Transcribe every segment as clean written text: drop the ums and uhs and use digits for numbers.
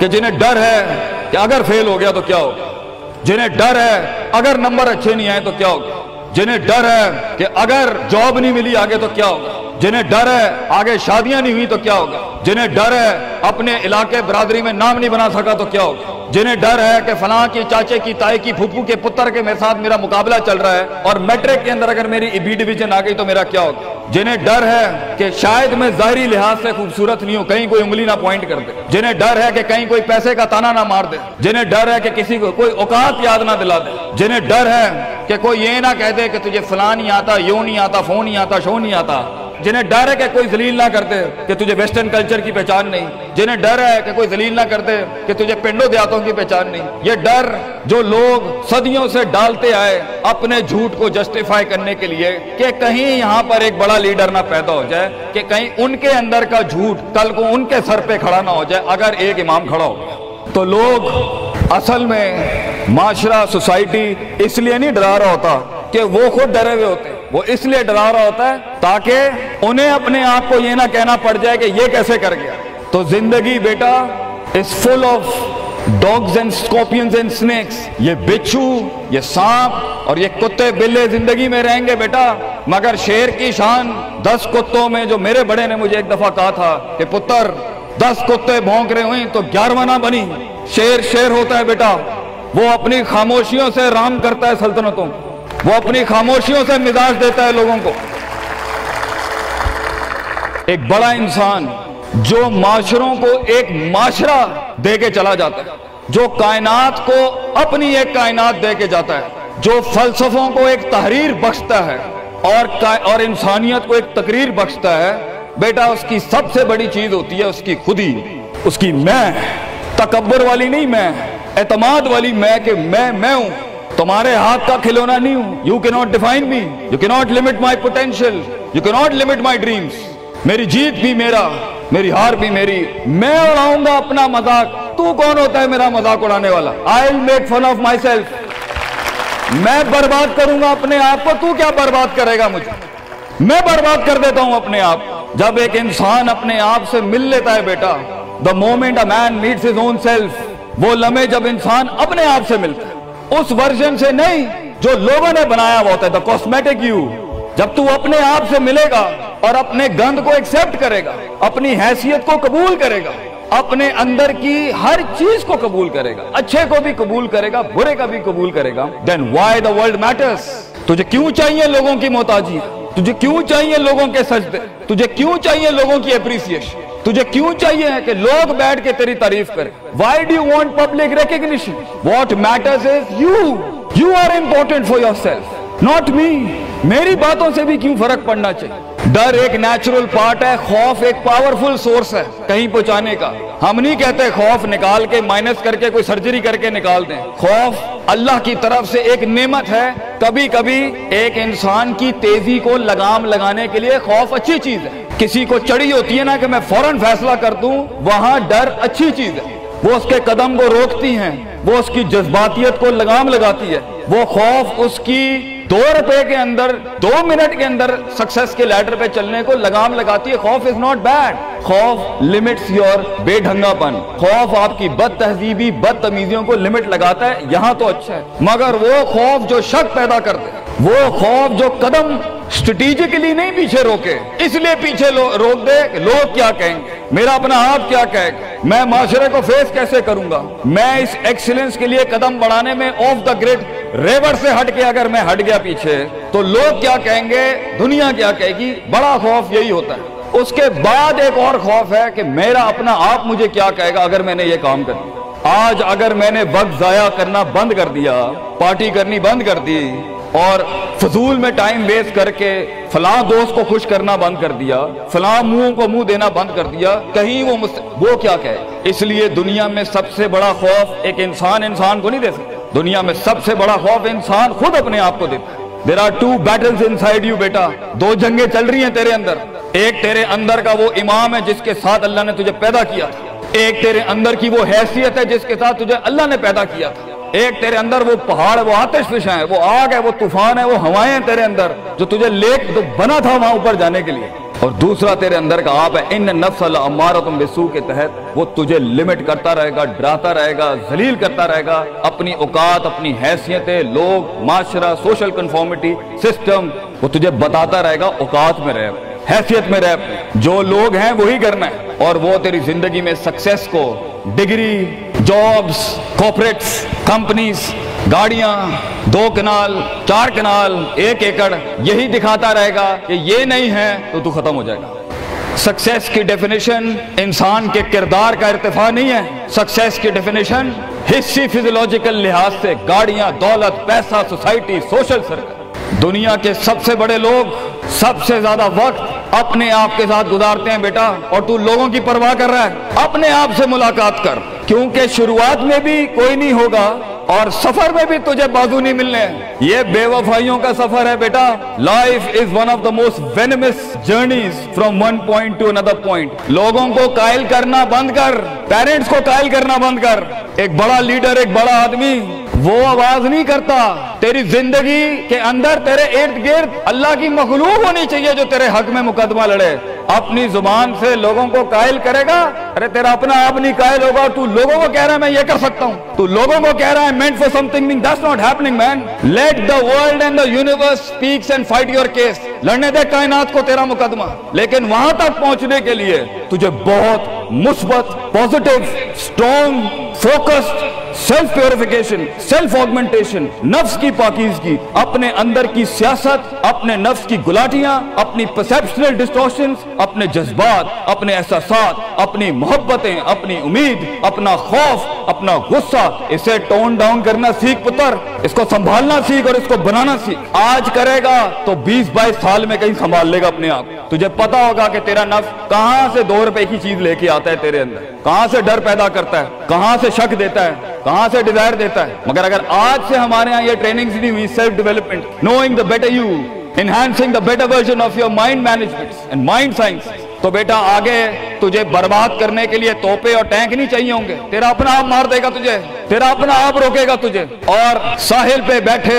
کہ جنہیں ڈر ہے کہ اگر فیل ہو گیا تو کیا ہوگا، جنہیں ڈر ہے اگر نمبر اچھے نہیں آئے تو کیا ہوگا، جنہیں ڈر ہے کہ اگر جاب نہیں ملی آگے تو کیا ہوگا، جنہیں ڈر ہے آگے شادیاں نہیں ہوئی تو کیا ہوگا، جنہیں ڈر ہے اپنے علاقے برادری میں نام نہیں بنا سکا تو کیا ہوگا، جنہیں ڈر ہے کہ فلاں کی چاچے کی تائی کی پھپھو کے پتر کے میرے ساتھ میرا مقابلہ چل رہا ہے اور میٹرک کے اندر اگر میری بی ڈویژن آ گئی تو میرا کیا ہوگا، جنہیں ڈر ہے کہ شاید میں ظاہری لحاظ سے خوبصورت نہیں ہوں، کہیں کوئی انگلی نہ پوائنٹ کر دے، جنہیں ڈر ہے کہ کہیں کوئی پیسے کا تانا نہ مار دے، جنہیں ڈر ہے کہ کسی کو کوئی اوقات یاد نہ دلا دے، جنہیں ڈر ہے کہ کوئی یہ نہ کہہ دے کہ تجھے فلاں نہیں آتا، یوں نہیں آتا، فون نہیں آتا، شو نہیں آتا، جنہیں ڈر ہے کہ کوئی ذلیل نہ کرتے کہ تجھے ویسٹرن کلچر کی پہچان نہیں، جنہیں ڈر ہے کہ کوئی ذلیل نہ کرتے کہ تجھے پنڈوں دیہاتوں کی پہچان نہیں، یہ ڈر جو لوگ صدیوں سے ڈالتے آئے اپنے جھوٹ کو جسٹیفائی کرنے کے لیے کہ کہیں یہاں پر ایک بڑا لیڈر نہ پیدا ہو جائے، کہ کہیں ان کے اندر کا جھوٹ کل کو ان کے سر پہ کھڑا نہ ہو جائے اگر ایک امام کھڑا ہو گیا، تو لوگ اصل میں معاشرہ سوسائٹی اس لیے نہیں ڈرا رہا ہوتا کہ وہ خود ڈرے ہوئے ہوتے، وہ اس لیے ڈرا رہا ہوتا ہے تاکہ انہیں اپنے آپ کو یہ نہ کہنا پڑ جائے کہ یہ کیسے کر گیا۔ تو زندگی بیٹا is full of dogs and scorpions and snakes، یہ بچھو، یہ سانپ اور یہ کتے بلے زندگی میں رہیں گے بیٹا، مگر شیر کی شان 10 کتوں میں، جو میرے بڑے نے مجھے ایک دفعہ کہا تھا کہ پتر 10 کتے بھونک رہے ہوئیں تو 11واں نہ بنی، شیر ہوتا ہے بیٹا، وہ اپنی خاموشیوں سے رام کرتا ہے سلطنتوں، وہ اپنی خاموشیوں سے مزاج دیتا ہے لوگوں کو۔ ایک بڑا انسان جو معاشروں کو ایک معاشرہ دے کے چلا جاتا ہے، جو کائنات کو اپنی ایک کائنات دے کے جاتا ہے، جو فلسفوں کو ایک تحریر بخشتا ہے اور انسانیت کو ایک تقریر بخشتا ہے، بیٹا اس کی سب سے بڑی چیز ہوتی ہے اس کی خودی، اس کی میں، تکبر والی نہیں میں، اعتماد والی میں، کہ میں ہوں، تمہارے ہاتھ کا کھلونا نہیں ہوں، you cannot define me, you cannot limit my potential, you cannot limit my dreams، میری جیت بھی میرا، میری ہار بھی میری، میں اڑاؤں گا اپنا مذاق، تو کون ہوتا ہے میرا مذاق اڑانے والا، I'll make fun of myself، میں برباد کروں گا اپنے آپ کو، تو کیا برباد کرے گا مجھے، میں برباد کر دیتا ہوں اپنے آپ۔ جب ایک انسان اپنے آپ سے مل لیتا ہے بیٹا، the moment a man meets his own self، وہ لمحے جب انسان اپنے آپ سے ملتا ہے، اس ورژن سے نہیں جو لوگوں نے بنایا ہوا ہوتا ہے، the cosmetic you، جب تو اپنے آپ سے ملے گا اور اپنے گند کو ایکسپٹ کرے گا، اپنی حیثیت کو قبول کرے گا، اپنے اندر کی ہر چیز کو قبول کرے گا، اچھے کو بھی قبول کرے گا، برے کا بھی قبول کرے گا، then why the world matters، تجھے کیوں چاہیے لوگوں کی محتاجی، تجھے کیوں چاہیے لوگوں کے سجدے، تجھے کیوں چاہیے لوگوں کی اپریسیشن، تجھے کیوں چاہیے کہ لوگ بیٹھ کے تیری تعریف کریں، why do you want public recognition، what matters is you are important for yourself، not me، میری باتوں سے بھی کیوں فرق پڑنا چاہیے۔ ڈر ایک نیچرل پارٹ ہے، خوف ایک پاورفل سورس ہے کہیں پہنچانے کا، ہم نہیں کہتے خوف نکال کے مائنس کر کے کوئی سرجری کر کے نکال دیں، خوف اللہ کی طرف سے ایک نعمت ہے، کبھی کبھی ایک انسان کی تیزی کو لگام لگانے کے لیے خوف اچھی چیز ہے، کسی کو چڑھی ہوتی ہے نا کہ میں فوراً فیصلہ کر دوں، وہاں ڈر اچھی چیز ہے، وہ اس کے قدم کو روکتی ہیں، وہ اس کی جذباتیت کو لگام لگاتی ہے، وہ خوف اس کی 2 روپے کے اندر 2 منٹ کے اندر سکسس کے لیڈر پہ چلنے کو لگام لگاتی ہے۔ خوف از ناٹ بیڈ، خوف لمٹس یور بے ڈھنگا پن، خوف آپ کی بد تہذیبی بد تمیزیوں کو لمٹ لگاتا ہے، یہاں تو اچھا ہے، مگر وہ خوف جو شک پیدا کرتے، وہ خوف جو قدم اسٹریٹجکلی نہیں پیچھے روکے، اس لیے پیچھے روک دے کہ لوگ کیا کہیں گے، میرا اپنا آپ کیا کہے گا، میں معاشرے کو فیس کیسے کروں گا، میں اس ایکسیلنس کے لیے قدم بڑھانے میں آف دا گریڈ ریور سے ہٹ کے اگر میں ہٹ گیا پیچھے تو لوگ کیا کہیں گے، دنیا کیا کہے گی، بڑا خوف یہی ہوتا ہے۔ اس کے بعد ایک اور خوف ہے کہ میرا اپنا آپ مجھے کیا کہے گا اگر میں نے یہ کام کر دیا۔ آج اگر میں نے وقت ضائع کرنا بند کر دیا، پارٹی کرنی بند کر دی اور فضول میں ٹائم ویسٹ کر کے فلاں دوست کو خوش کرنا بند کر دیا، فلاں منہ کو منہ دینا بند کر دیا، کہیں وہ کیا کہے۔ اس لیے دنیا میں سب سے بڑا خوف ایک انسان کو نہیں دے سکتا، دنیا میں سب سے بڑا خوف انسان خود اپنے آپ کو دیتا ہے۔ There are 2 battles inside you بیٹا، 2 جنگیں چل رہی ہیں تیرے اندر، ایک تیرے اندر کا وہ امام ہے جس کے ساتھ اللہ نے تجھے پیدا کیا تھا، ایک تیرے اندر کی وہ حیثیت ہے جس کے ساتھ تجھے اللہ نے پیدا کیا تھا، ایک تیرے اندر وہ پہاڑ، وہ آتش فشاں ہے، وہ آگ ہے، وہ طوفان ہے، وہ ہوائیں ہیں تیرے اندر جو تجھے لے بنا تھا وہاں اوپر جانے کے لیے، اور دوسرا تیرے اندر کا آپ ہے ان نفس لامارۃ بالسوء کے تحت وہ تجھے لمٹ کرتا رہے گا، ڈراتا رہے گا، ذلیل کرتا رہے گا، اپنی اوقات، اپنی حیثیتیں، لوگ، معاشرہ، سوشل کنفارمیٹی، سسٹم، وہ تجھے بتاتا رہے گا اوقات میں رہ، حیثیت میں رہ، جو لوگ ہیں وہی کرنا ہے، اور وہ تیری زندگی میں سکسیس کو، ڈگری، جابز، کارپوریٹس، کمپنیز، گاڑیاں، 2 کنال، 4 کنال، 1 ایکڑ، یہی دکھاتا رہے گا کہ یہ نہیں ہے تو ختم ہو جائے گا۔ سکسیس کی ڈیفینیشن انسان کے کردار کا ارتفاع نہیں ہے، سکسیس کی ڈیفینیشن حصی فزیولوجیکل لحاظ سے گاڑیاں، دولت، پیسہ، سوسائٹی، سوشل سرکل۔ دنیا کے سب سے بڑے لوگ سب سے زیادہ وقت اپنے آپ کے ساتھ گزارتے ہیں بیٹا، اور تو لوگوں کی پرواہ کر رہا ہے؟ اپنے آپ سے ملاقات کر، کیونکہ شروعات میں بھی کوئی نہیں ہوگا اور سفر میں بھی تجھے بازو نہیں ملنے ہیں۔ یہ بے وفائیوں کا سفر ہے بیٹا۔ Life is one of the most venomous journeys from one point to another point. لوگوں کو قائل کرنا بند کر، پیرنٹس کو قائل کرنا بند کر۔ ایک بڑا لیڈر، ایک بڑا آدمی وہ آواز نہیں کرتا، تیری زندگی کے اندر تیرے ارد گرد اللہ کی مخلوق ہونی چاہیے جو تیرے حق میں مقدمہ لڑے۔ اپنی زبان سے لوگوں کو قائل کرے گا، ارے تیرا اپنا آپ نہیں قائل ہوگا، تو لوگوں کو کہہ رہا ہے میں یہ کر سکتا ہوں، تو لوگوں کو کہہ رہا ہے meant for something that's not happening man. Let the world and the universe speaks and fight your case. لڑنے دے کائنات کو تیرا مقدمہ، لیکن وہاں تک پہنچنے کے لیے تجھے بہت مثبت، positive, strong, focused, self purification, self augmentation, نفس کی پاکیزگی، اپنے اندر کی سیاست، اپنے نفس کی گلاٹیاں، اپنی پرسیپشنل ڈسٹورشنز، اپنے جذبات، اپنے احساسات، اپنی محبتیں، اپنی امید، اپنا خوف، اپنا غصہ، اسے ٹون ڈاؤن کرنا سیکھ پتر، اس کو سنبھالنا سیکھ اور اس کو بنانا سیکھ۔ آج کرے گا تو 20-22 سال میں کہیں سنبھال لے گا اپنے آپ۔ تجھے پتا ہوگا کہ تیرا نفس کہاں سے 2 روپے کی چیز لے کے آتا ہے تیرے اندر، کہاں سے ڈر پیدا کرتا ہے، کہاں سے شک دیتا ہے، کہاں سے ڈیزائر دیتا ہے۔ مگر اگر آج سے ہمارے ہاں یہ ٹریننگ دی ہوئی self development, knowing the better you, enhancing the better version of your mind management and mind science، تو بیٹا آگے تجھے برباد کرنے کے لیے توپے اور ٹینک نہیں چاہیے ہوں گے، تیرا اپنا آپ مار دے گا تجھے، تیرا اپنا آپ روکے گا تجھے۔ اور ساحل پہ بیٹھے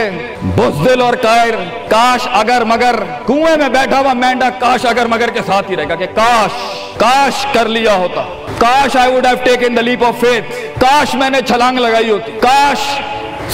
بزدل اور قائر، کاش اگر مگر، کنویں میں بیٹھا ہوا مینڈا کاش اگر مگر کے ساتھ ہی رہے گا کہ کاش کر لیا ہوتا، کاش I would have taken the leap of faith، کاش میں نے چھلانگ لگائی ہوتی، کاش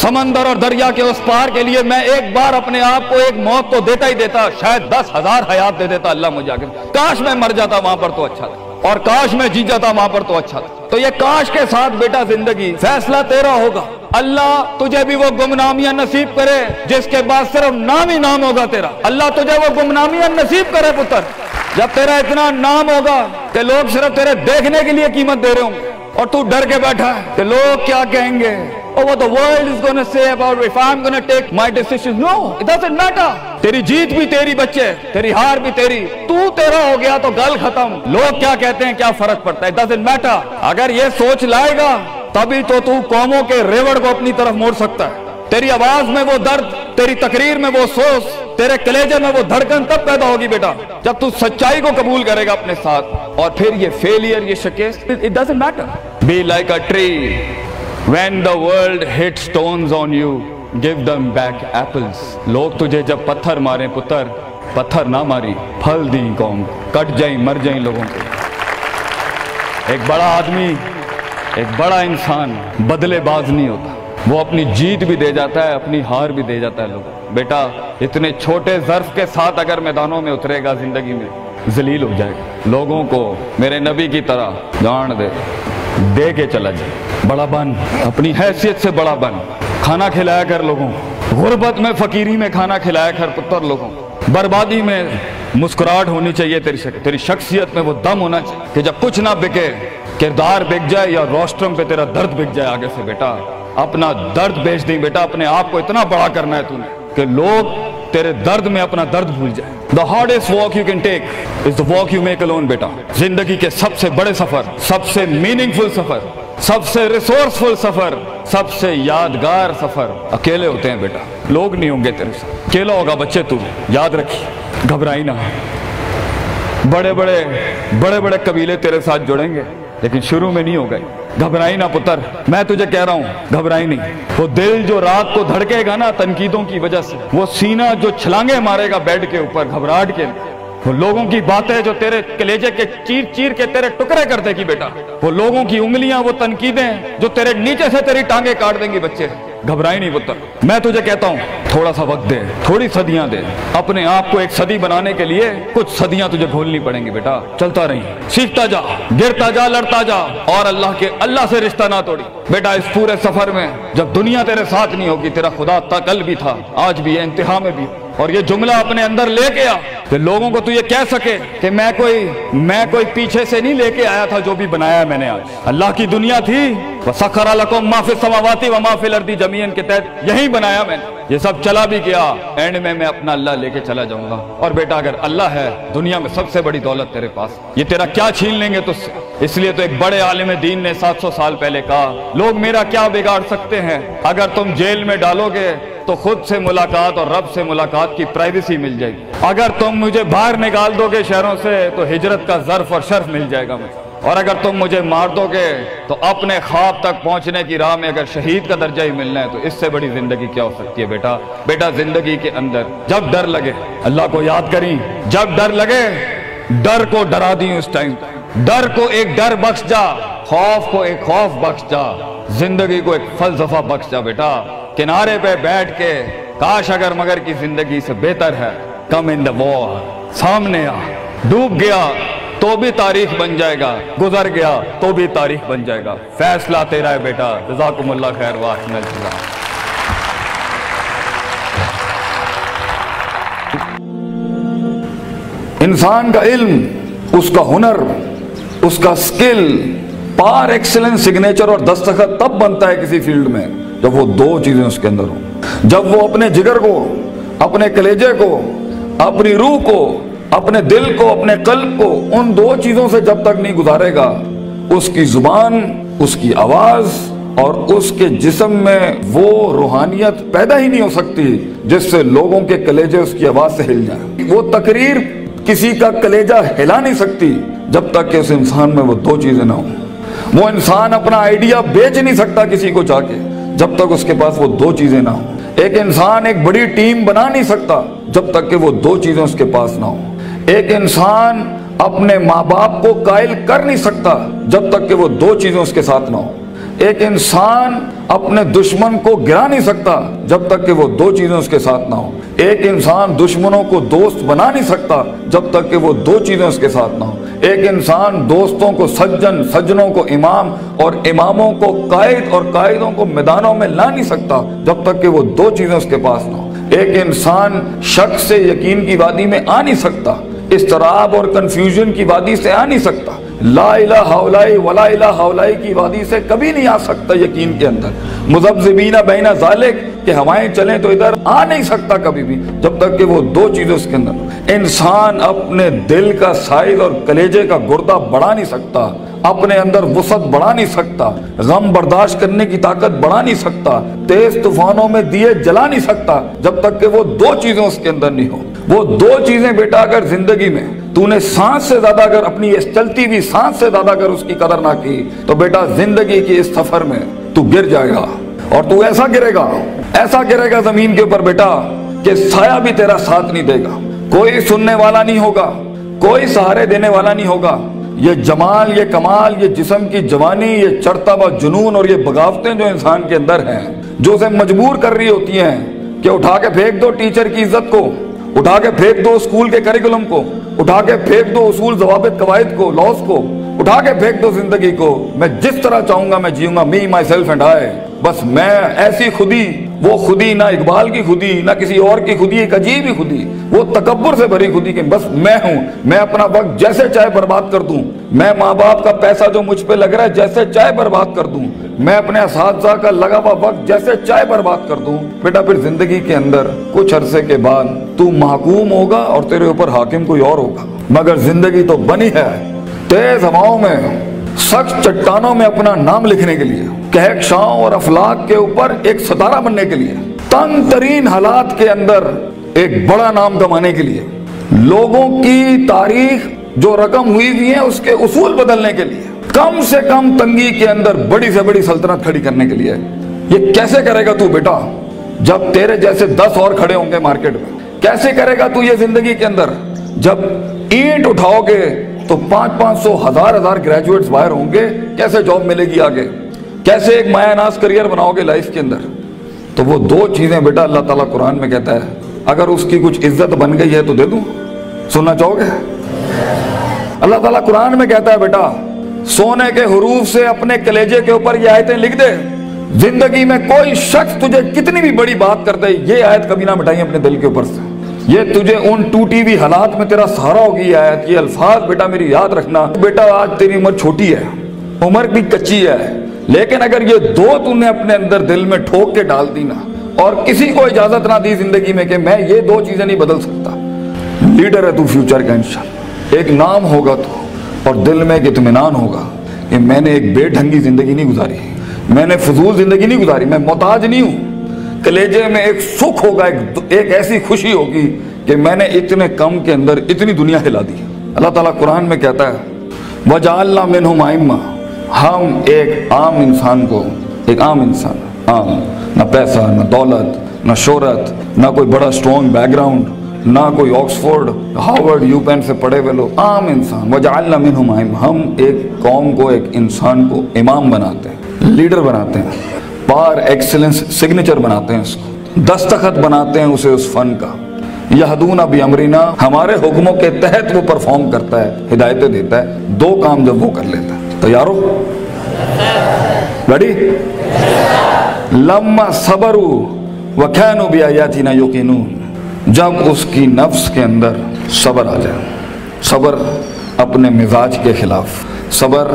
سمندر اور دریا کے اس پار کے لیے میں ایک بار اپنے آپ کو ایک موت تو دیتا ہی دیتا، شاید 10,000 حیات دے دیتا اللہ مجھے آگے، کاش میں مر جاتا وہاں پر تو اچھا تھا، اور کاش میں جی جاتا وہاں پر تو اچھا تھا۔ تو یہ کاش کے ساتھ بیٹا زندگی، فیصلہ تیرا ہوگا۔ اللہ تجھے بھی وہ گمنامیاں نصیب کرے جس کے بعد صرف نام ہی نام ہوگا تیرا، اللہ تجھے وہ گمنامیاں نصیب کرے پتر، جب تیرا اتنا نام ہوگا کہ لوگ صرف تیرے دیکھنے کے لیے قیمت دے رہے ہوں گے، اور تو ڈر کے بیٹھا ہے کہ لوگ کیا کہیں گے، or what the world is going to say about if I'm going to take my decisions. No, it doesn't matter. تیری جیت بھی تیری بچے، تیری ہار بھی تیری، تو تیرا ہو گیا تو گل ختم، لوگ کیا کہتے ہیں کیا فرق پڑتا ہے، it doesn't matter۔ اگر یہ سوچ لائے گا تبھی تو قوموں کے ریوڑ کو اپنی طرف موڑ سکتا ہے۔ تیری آواز میں وہ درد، تیری تقریر میں وہ سوز، تیرے کلیجے میں وہ دھڑکن تب پیدا ہوگی بیٹا جب تو سچائی کو قبول کرے گا اپنے ساتھ، اور پھر یہ فیلئر، یہ شکست، it doesn't matter۔ Be like a tree. When the world hits stones on you, give them back apples۔ لوگ تجھے جب پتھر ماریں پتر، پتھر نہ ماری، پھل دیں قوم، کٹ جائیں مر جائیں لوگوں کو۔ ایک بڑا آدمی، ایک بڑا انسان بدلے باز نہیں ہوتا، وہ اپنی جیت بھی دے جاتا ہے، اپنی ہار بھی دے جاتا ہے لوگوں۔ بیٹا اتنے چھوٹے ظرف کے ساتھ اگر میدانوں میں اترے گا زندگی میں، ذلیل ہو جائے گا، لوگوں کو میرے نبی کی طرح جان دے کے چلا جائے، بڑا بن، اپنی حیثیت سے بڑا بن، کھانا کھلایا کر لوگوں، غربت میں فقیری میں کھانا کھلایا کر پتر لوگوں، بربادی میں مسکراہٹ ہونی چاہیے تیری شخصیت میں وہ دم ہونا چاہیے کہ جب کچھ نہ بکے، کردار بک جائے یا روسٹرم پہ تیرا درد بک جائے آگے سے، بیٹا اپنا درد بیچ دیں بیٹا، اپنے آپ کو اتنا بڑا کرنا ہے تو نے کہ لوگ تیرے درد میں اپنا درد بھول جائے۔ The hardest walk you can take is the walk you make alone بیٹا۔ زندگی کے سب سے بڑے سفر، سب سے میننگ فل سفر، سب سے ریسورسفل سفر، سب سے یادگار سفر اکیلے ہوتے ہیں بیٹا، لوگ نہیں ہوں گے تیرے ساتھ، اکیلا ہوگا بچے تو، یاد رکھی، گھبرائی نہ۔ بڑے بڑے قبیلے تیرے ساتھ جڑیں گے لیکن شروع میں نہیں ہو گئے، گھبرائی نہ پتر، میں تجھے کہہ رہا ہوں گھبرائی نہیں۔ وہ دل جو رات کو دھڑکے گا نا تنقیدوں کی وجہ سے، وہ سینہ جو چھلانگے مارے گا بیڈ کے اوپر گھبراہٹ کے، وہ لوگوں کی باتیں جو تیرے کلیجے کے چیر چیر کے تیرے ٹکڑے کر دے گی بیٹا، وہ لوگوں کی انگلیاں، وہ تنقیدیں جو تیرے نیچے سے تیری ٹانگیں کاٹ دیں گی بچے، گھبرائی نہیں پتر۔ میں تجھے کہتا ہوں تھوڑا سا وقت دے، تھوڑی صدیاں دے، اپنے آپ کو ایک صدی بنانے کے لیے کچھ صدیاں تجھے بھولنی پڑیں گی بیٹا۔ چلتا رہی، سیکھتا جا، گرتا جا، لڑتا جا، اور اللہ سے رشتہ نہ توڑی بیٹا۔ اس پورے سفر میں جب دنیا تیرے ساتھ نہیں ہوگی، تیرا خدا کل بھی تھا، آج بھی ہے، انتہا میں بھی، اور یہ جملہ اپنے اندر لے کے آ کہ لوگوں کو تو یہ کہہ سکے کہ میں کوئی پیچھے سے نہیں لے کے آیا تھا، جو بھی بنایا میں نے آج اللہ کی دنیا تھی، وَسَخَّرَ لَكُم مَّا فِي السَّمَاوَاتِ وَمَا فِي الْأَرْضِ جَمِيعًا کے تحت یہی بنایا میں نے، یہ سب چلا بھی گیا، اینڈ میں اپنا اللہ لے کے چلا جاؤں گا۔ اور بیٹا اگر اللہ ہے، دنیا میں سب سے بڑی دولت تیرے پاس، یہ تیرا کیا چھین لیں گے تجھ سے؟ اس لیے تو ایک بڑے عالم دین نے 700 سال پہلے کہا، لوگ میرا کیا بگاڑ سکتے ہیں؟ اگر تم جیل میں ڈالو گے تو خود سے ملاقات اور رب سے ملاقات کی پرائیویسی مل جائے گی، اگر تم مجھے باہر نکال دو گے شہروں سے تو ہجرت کا ظرف اور شرف مل جائے گا مجھے، اور اگر تم مجھے مار دو گے تو اپنے خواب تک پہنچنے کی راہ میں اگر شہید کا درجہ ہی ملنا ہے تو اس سے بڑی زندگی کیا ہو سکتی ہے بیٹا؟ بیٹا زندگی کے اندر جب ڈر لگے اللہ کو یاد کریں، جب ڈر لگے ڈر کو ڈرا دیں، اس ٹائم ڈر کو ایک ڈر بخش جا، خوف کو ایک خوف بخش جا، زندگی کو ایک فلسفہ بخش جا بیٹا۔ کنارے پہ بیٹھ کے کاش اگر مگر کی زندگی سے بہتر ہے، کم ان دا وار، سامنے آ، ڈوب گیا تو بھی تاریخ بن جائے گا، گزر گیا تو بھی تاریخ بن جائے گا، فیصلہ تیرا ہے بیٹا۔ جزاکم اللہ خیر واحسن الجزاء۔ انسان کا علم، اس کا ہنر، اس کا سکل پار ایکسلنس سگنیچر اور دستخط تب بنتا ہے کسی فیلڈ میں جب وہ دو چیزیں اس کے اندر ہوں، جب وہ اپنے جگر کو، اپنے کلیجے کو، اپنی روح کو، اپنے دل کو، اپنے قلب کو ان دو چیزوں سے جب تک نہیں گزارے گا، اس کی زبان، اس کی آواز اور اس کے جسم میں وہ روحانیت پیدا ہی نہیں ہو سکتی جس سے لوگوں کے کلیجے اس کی آواز سے ہل جائیں۔ وہ تقریر کسی کا کلیجہ ہلا نہیں سکتی جب تک کہ اس انسان میں وہ دو چیزیں نہ ہوں۔ وہ انسان اپنا آئیڈیا بیچ نہیں سکتا کسی کو جا کے جب تک اس کے پاس وہ دو چیزیں نہ ہوں۔ ایک انسان ایک بڑی ٹیم بنا نہیں سکتا جب تک کہ وہ دو چیزیں اس کے پاس نہ ہوں۔ ایک انسان اپنے ماں باپ کو قائل کر نہیں سکتا جب تک کہ وہ دو چیزیں اس کے ساتھ نہ ہوں۔ ایک انسان اپنے دشمن کو گرا نہیں سکتا جب تک کہ وہ دو چیزیں اس کے ساتھ نہ ہوں۔ ایک انسان دشمنوں کو دوست بنا نہیں سکتا جب تک کہ وہ دو چیزیں اس کے ساتھ نہ ہوں۔ ایک انسان دوستوں کو سجن، سجنوں کو امام اور اماموں کو قائد اور قائدوں کو میدانوں میں لا نہیں سکتا جب تک کہ وہ دو چیزیں اس کے پاس نہ ہوں۔ ایک انسان شک سے یقین کی وادی میں آ نہیں سکتا، اضطراب اور کنفیوژن کی وادی سے آ نہیں سکتا، لا الہ الا ولا الہ الا کی وادی سے کبھی نہیں آ سکتا یقین کے اندر، مذبذبین بین ذالک کہ ہوائیں چلیں تو ادھر آ نہیں سکتا کبھی بھی جب تک کہ وہ دو چیزیں اس کے اندر۔ انسان اپنے دل کا سائز اور کلیجے کا گردہ بڑھا نہیں سکتا، اپنے اندر وسعت بڑھا نہیں سکتا، غم برداشت کرنے کی طاقت بڑھا نہیں سکتا، تیز طوفانوں میں دیے جلا نہیں سکتا جب تک کہ وہ دو چیزیں اس کے اندر نہیں ہو۔ وہ دو چیزیں بیٹا اگر زندگی میں تو نے سانس سے زیادہ اگر اپنی اس چلتی ہوئی سانس سے زیادہ اگر اس کی قدر نہ کی تو بیٹا زندگی کی اس سفر میں تو گر جائے گا، اور تو ایسا گرے گا زمین کے اوپر بیٹا کہ سایہ بھی تیرا ساتھ نہیں دے گا، کوئی سننے والا نہیں ہوگا، کوئی سہارے دینے والا نہیں ہوگا۔ یہ جمال، یہ کمال، یہ جسم کی جوانی، یہ چڑھتا ہوا جنون اور یہ بغاوتیں جو انسان کے اندر ہیں، جو اسے مجبور کر رہی ہوتی ہیں کہ اٹھا کے پھینک دو ٹیچر کی عزت کو، اٹھا کے پھینک دو اسکول کے کریکولم کو، اٹھا کے پھینک دو اصول، ضوابط، قواعد کو، لاس کو، اٹھا کے پھینک دو زندگی کو، میں جس طرح چاہوں گا میں جیوں گا، می مائی سیلف اینڈ آئی، بس میں ایسی خودی، وہ خودی نہ اقبال کی خودی نہ کسی اور کی خودی، ایک عجیب ہی خودی، وہ تکبر سے بھری خودی کہ بس میں ہوں، میں اپنا وقت جیسے چاہے برباد کر دوں، میں ماں باپ کا پیسہ جو مجھ پہ لگ رہا ہے جیسے چاہے برباد کر دوں، میں اپنے اساتذہ کا لگا ہوا وقت جیسے چاہے برباد کر دوں۔ بیٹا پھر زندگی کے اندر کچھ عرصے کے بعد تو محکوم ہوگا اور تیرے اوپر حاکم کوئی اور ہوگا، مگر زندگی تو بنی ہے تیز ہواؤں میں، سخت چٹانوں میں اپنا نام لکھنے کے لیے، کہکشاؤں اور افلاک کے اوپر ایک ستارہ بننے کے لیے، تنگ ترین حالات کے اندر ایک بڑا نام کمانے کے لیے، لوگوں کی تاریخ جو رقم ہوئی ہوئی ہے اس کے اصول بدلنے کے لیے، کم سے کم تنگی کے اندر بڑی سے بڑی سلطنت کھڑی کرنے کے لیے۔ یہ کیسے کرے گا تو بیٹا جب تیرے جیسے 10 اور کھڑے ہوں گے مارکیٹ میں؟ کیسے کرے گا تو یہ زندگی کے اندر جب اینٹ اٹھاؤ گے تو 500 1000 گریجویٹس باہر ہوں گے، کیسے جاب ملے گی آگے؟ کیسے ایک مایہ ناز کریئر بناؤ گے لائف کے اندر؟ تو وہ دو چیزیں بیٹا اللہ تعالیٰ قرآن میں کہتا ہے، اگر اس کی کچھ عزت بن گئی ہے تو دے دوں، سننا چاہو گے؟ اللہ تعالیٰ قرآن میں کہتا ہے بیٹا سونے کے حروف سے اپنے کلیجے کے اوپر یہ آیتیں لکھ دے، زندگی میں کوئی شخص تجھے کتنی بھی بڑی بات کر دے، یہ آیت کبھی نہ مٹائیں اپنے دل کے اوپر سے، یہ تجھے ان ٹوٹی ہوئی حالات میں تیرا سہارا ہوگی یہ آیت، یہ الفاظ بیٹا میری یاد رکھنا۔ بیٹا آج تیری عمر چھوٹی ہے، عمر بھی کچی ہے، لیکن اگر یہ دو تو نے اپنے اندر دل میں ٹھوک کے ڈال دی نا، اور کسی کو اجازت نہ دی زندگی میں کہ میں یہ دو چیزیں نہیں بدل سکتا، لیڈر ہے تو فیوچر کا انشاءاللہ، ایک نام ہوگا تو، اور دل میں ایک اطمینان ہوگا کہ میں نے ایک بے ڈھنگی زندگی نہیں گزاری، میں نے فضول زندگی نہیں گزاری، میں محتاج نہیں ہوں، کلیجے میں ایک سکھ ہوگا، ایک ایسی خوشی ہوگی کہ میں نے اتنے کم کے اندر اتنی دنیا ہلا دی۔ اللہ تعالیٰ قرآن میں کہتا ہے وَجَعَلْنَا مِنْهُمْ أَئِمَّةً، ہم ایک عام انسان کو، ایک عام انسان، عام، نہ پیسہ نہ دولت نہ شہرت نہ کوئی بڑا اسٹرانگ بیک گراؤنڈ نہ کوئی آکسفورڈ ہارورڈ یو پین سے پڑھے ہوئے لوگ، عام انسان، وَجَعَلْنَا مِنْهُمْ أَئِمَّةً، ہم ایک قوم کو، ایک انسان کو امام بناتے ہیں، لیڈر بناتے ہیں، پار ایکسلنس سگنیچر بناتے ہیں، اس کو دستخط بناتے ہیں اسے اس فن کا، یہدون بامرنا، ہمارے حکموں کے تحت وہ پرفارم کرتا ہے، ہدایتیں دیتا ہے، دو کام جب وہ کر لیتا ہے، تیار ہو؟ ریڈی؟ لما صبروا وكانوا بآياتنا يوقنون، جب اس کی نفس کے اندر صبر آ جائے، صبر اپنے مزاج کے خلاف، صبر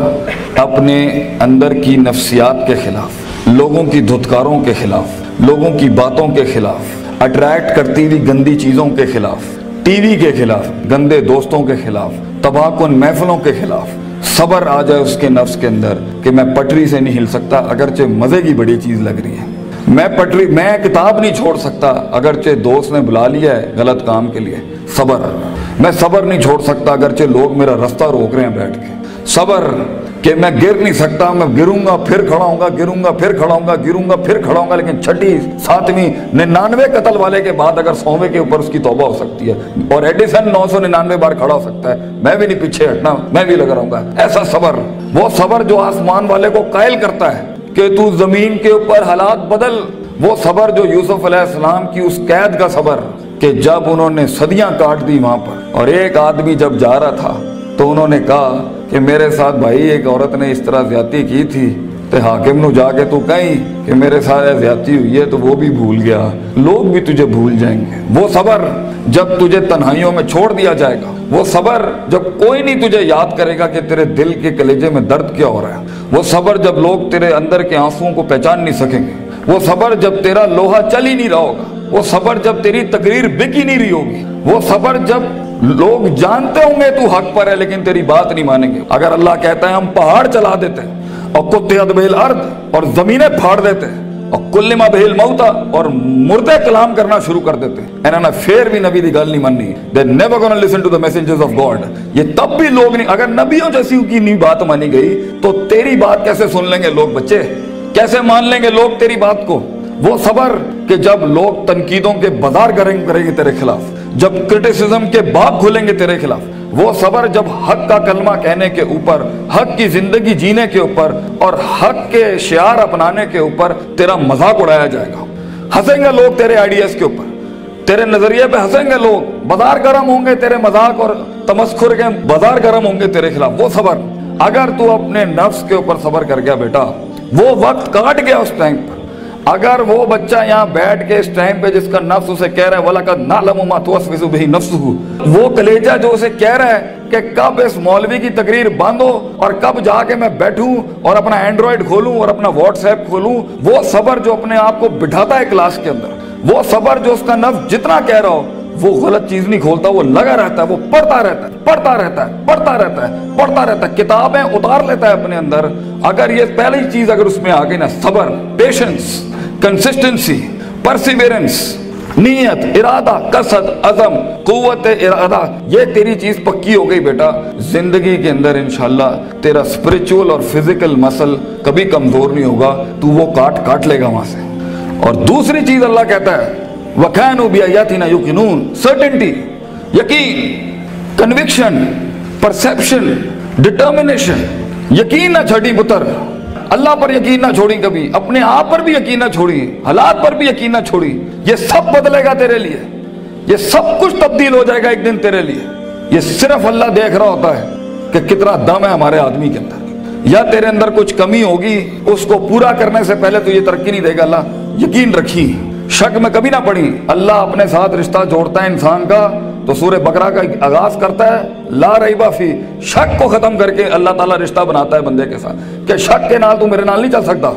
اپنے اندر کی نفسیات کے خلاف، لوگوں کی دھتکاروں کے خلاف، لوگوں کی باتوں کے خلاف، اٹریکٹ کرتی ہوئی گندی چیزوں کے خلاف، ٹی وی کے خلاف، گندے دوستوں کے خلاف، تباہ کن محفلوں کے خلاف، صبر آ جائے اس کے نفس کے اندر کہ میں پٹری سے نہیں ہل سکتا اگرچہ مزے کی بڑی چیز لگ رہی ہے، میں کتاب نہیں چھوڑ سکتا اگرچہ دوست نے بلا لیا ہے غلط کام کے لیے، صبر، میں صبر نہیں چھوڑ سکتا اگرچہ لوگ میرا رستہ روک رہے ہیں بیٹھ کے، صبر کہ میں گر نہیں سکتا، میں گروں گا پھر کھڑا ہوں گا، گروں گا پھر کھڑا ہوں گا، گروں گا پھر کھڑا ہوں گا، لیکن چھٹی 7ویں 99 قتل والے کے بعد اگر 100ویں کے اوپر اس کی توبہ ہو سکتی ہے، اور ایڈیسن 999 بار کھڑا ہو سکتا ہے، میں بھی نہیں پیچھے ہٹنا، میں بھی لگا رہوں گا، ایسا صبر، وہ صبر جو آسمان والے کو قائل کرتا ہے کہ تو زمین کے اوپر حالات بدل، وہ صبر جو یوسف علیہ السلام کی اس قید کا صبر کہ جب انہوں نے صدیاں کاٹ دی وہاں پر، اور ایک آدمی جب جا رہا تھا تو انہوں نے کہا کہ میرے ساتھ بھائی ایک عورت نے اس طرح زیادتی کی تھی، تے حاکم نو جا کے تو کہیں کہ میرے ساتھ زیادتی ہوئی ہے، تو وہ بھی بھول گیا، لوگ بھی تجھے بھول جائیں گے، وہ صبر جب تجھے تنہائیوں میں چھوڑ دیا جائے گا، وہ صبر جب کوئی نہیں تجھے یاد کرے گا کہ تیرے دل کے کلیجے میں درد کیا ہو رہا ہے، وہ صبر جب لوگ تیرے اندر کے آنسوؤں کو پہچان نہیں سکیں گے، وہ صبر جب تیرا لوہا چل ہی نہیں رہا ہوگا، وہ صبر جب تیری تقریر بک ہی نہیں رہی ہوگی، وہ صبر جب لوگ جانتے ہوں گے تو حق پر ہے لیکن تیری بات نہیں مانیں گے، اگر اللہ کہتا ہے ہم پہاڑ چلا دیتے ہیں اور قطعت بہ الارض، اور زمینیں پھاڑ دیتے ہیں، اور کلما بہ الموتى، اور مردے کلام کرنا شروع کر دیتے ہیں، انہوں نے پھر بھی نبی دی گل نہیں ماننی، they never gonna listen to the messengers of God، یہ تب بھی لوگ نہیں، اگر نبیوں جیسی کی نہیں بات مانی گئی تو تیری بات کیسے سن لیں گے لوگ، بچے کیسے مان لیں گے لوگ تیری بات کو، وہ صبر کہ جب لوگ تنقیدوں کے بازار کریں گے تیرے خلاف، جب کرٹیسزم کے باب کھولیں گے تیرے خلاف، وہ صبر جب حق کا کلمہ کہنے کے اوپر، حق کی زندگی جینے کے اوپر اور حق کے شعار اپنانے کے اوپر تیرا مذاق اڑایا جائے گا، ہنسیں گے لوگ تیرے آئیڈیاز کے اوپر، تیرے نظریے پہ ہنسیں گے لوگ، بازار گرم ہوں گے تیرے مذاق اور تمسخر کے بازار گرم ہوں گے تیرے خلاف، وہ صبر، اگر تو اپنے نفس کے اوپر صبر کر گیا بیٹا، وہ وقت کاٹ گیا اس ٹائم پر، اگر وہ بچہ یہاں بیٹھ کے اس ٹائم پہ جس کا نفس اسے کہہ رہا ہے وَلَقَدْ نَعْلَمُ مَا تُوَسْوِسُ بِهِ نَفْسُهُ، وہ کلیجہ جو اسے کہہ رہا ہے کہ کب اس مولوی کی تقریر باندھو اور کب جا کے میں بیٹھوں اور اپنا اینڈرائیڈ کھولوں اور اپنا واٹس ایپ کھولوں، وہ صبر جو اپنے آپ کو بٹھاتا ہے کلاس کے اندر، وہ صبر جو اس کا نفس جتنا کہہ رہا ہو وہ غلط چیز نہیں کھولتا، وہ لگا رہتا ہے، وہ پڑھتا رہتا ہے، پڑھتا رہتا ہے، پڑھتا رہتا ہے، پڑھتا رہتا ہے، کتابیں اتار لیتا ہے اپنے اندر، اگر یہ پہلی چیز اگر اس میں آ گئی نا، صبر، پیشنس، کنسسٹنسی، پرسیورنس، نیت، ارادہ، قصد، عزم، قوت ارادہ، یہ تیری چیز پکی ہو گئی بیٹا، زندگی کے اندر انشاءاللہ تیرا اسپرچول اور فزیکل مسل کبھی کمزور نہیں ہوگا، تو وہ کاٹ لے گا وہاں سے۔ اور دوسری چیز اللہ کہتا ہے وَكَانُوا بِآيَاتِنَا يُوقِنُونَ، سرٹنٹی، یقین، کنوکشن، پرسیپشن، ڈٹرمنیشن، یقین نہ چھڑی پتر، اللہ پر یقین نہ چھوڑی کبھی، اپنے آپ پر بھی یقین نہ چھوڑی، حالات پر بھی یقین نہ چھوڑی. یہ سب بدلے گا تیرے لیے، یہ سب کچھ تبدیل ہو جائے گا ایک دن تیرے لیے. یہ صرف اللہ دیکھ رہا ہوتا ہے کہ کتنا دم ہے ہمارے آدمی کے اندر. یا تیرے اندر کچھ کمی ہوگی، اس کو پورا کرنے سے پہلے تو یہ ترقی نہیں دے گا اللہ. یقین رکھی، شک میں کبھی نہ پڑی. اللہ اپنے ساتھ رشتہ جوڑتا ہے انسان کا تو سورہ بقرہ کا آغاز کرتا ہے لا ریب فی، شک کو ختم کر کے اللہ تعالیٰ رشتہ بناتا ہے بندے کے ساتھ کہ شک کے نال تو میرے نال نہیں چل سکتا.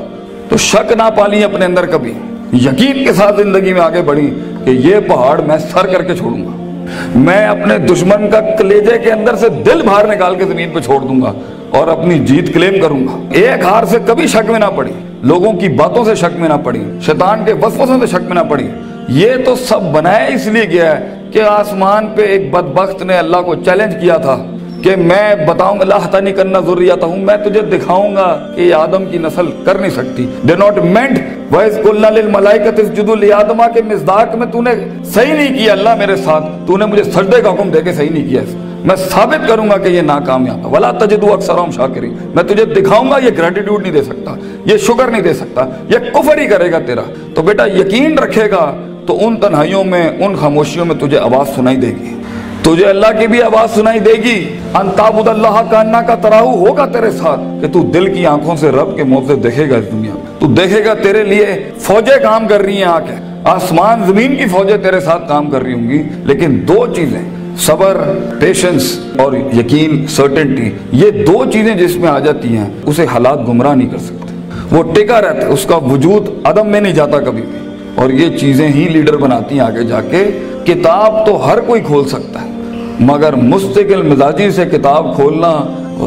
تو شک نہ پالی اپنے اندر کبھی، یقین کے ساتھ زندگی میں آگے بڑھی کہ یہ پہاڑ میں سر کر کے چھوڑوں گا، میں اپنے دشمن کا کلیجے کے اندر سے دل باہر نکال کے زمین پہ چھوڑ دوں گا اور اپنی جیت کلیم کروں گا. ایک ہار سے کبھی شک میں نہ پڑی، لوگوں کی باتوں سے شک میں نہ پڑی، شیطان کے وسوسوں سے شک میں نہ پڑی. یہ تو سب بنایا اس لیے گیا ہے کہ آسمان پہ ایک بدبخت نے اللہ کو چیلنج کیا تھا کہ میں بتاؤں گا لَأَحْتَنِكَنَّ ذُرِّيَّتَهُمْ، میں تجھے دکھاؤں گا کہ یہ آدم کی نسل کر نہیں سکتی. They not meant وَإِذْ قُلْنَا لِلْمَلَائِكَةِ اسْجُدُوا لِآدَمَ کے مصداق میں تو نے صحیح نہیں کیا اللہ میرے ساتھ، تو نے مجھے سجدے کا حکم دے کے صحیح نہیں کیا. میں ثابت کروں گا کہ یہ ناکامیاب ہے. وَلَا تَجِدُوا أَكْثَرَهُمْ شَاكِرِينَ، میں تجھے دکھاؤں گا یہ گریٹیٹیوڈ نہیں دے سکتا، یہ شکر نہیں دے سکتا، یہ کفر ہی کرے گا تیرا. تو بیٹا یقین رکھے گا تو ان تنہائیوں میں، ان خاموشیوں میں تجھے آواز سنائی دے گی، تجھے اللہ کی بھی آواز سنائی دے گی. ان تعبد اللہ کانک تراہ ہوگا تیرے ساتھ کہ تو دل کی آنکھوں سے رب کے موضوع دیکھے گا. اس دنیا میں تو دیکھے گا تیرے لیے فوجیں کام کر رہی ہیں، آ کے آسمان زمین کی فوجیں تیرے ساتھ کام کر رہی ہوں گی. لیکن دو چیزیں، صبر، پیشنس اور یقین، سرٹنٹی، یہ دو چیزیں جس میں آ جاتی ہیں اسے حالات گمراہ نہیں کر سکتے. وہ ٹکا رہتا ہے، اس کا وجود عدم میں نہیں جاتا کبھی بھی. اور یہ چیزیں ہی لیڈر بناتی ہیں آگے جا کے. کتاب تو ہر کوئی کھول سکتا ہے مگر مستقل مزاجی سے کتاب کھولنا،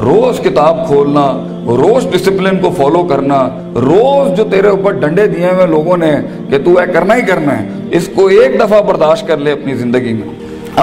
روز کتاب کھولنا، روز ڈسپلن کو فالو کرنا، روز جو تیرے اوپر ڈنڈے دیے ہوئے لوگوں نے کہ تو اے کرنا ہی کرنا ہے، اس کو ایک دفعہ برداشت کر لے اپنی زندگی میں.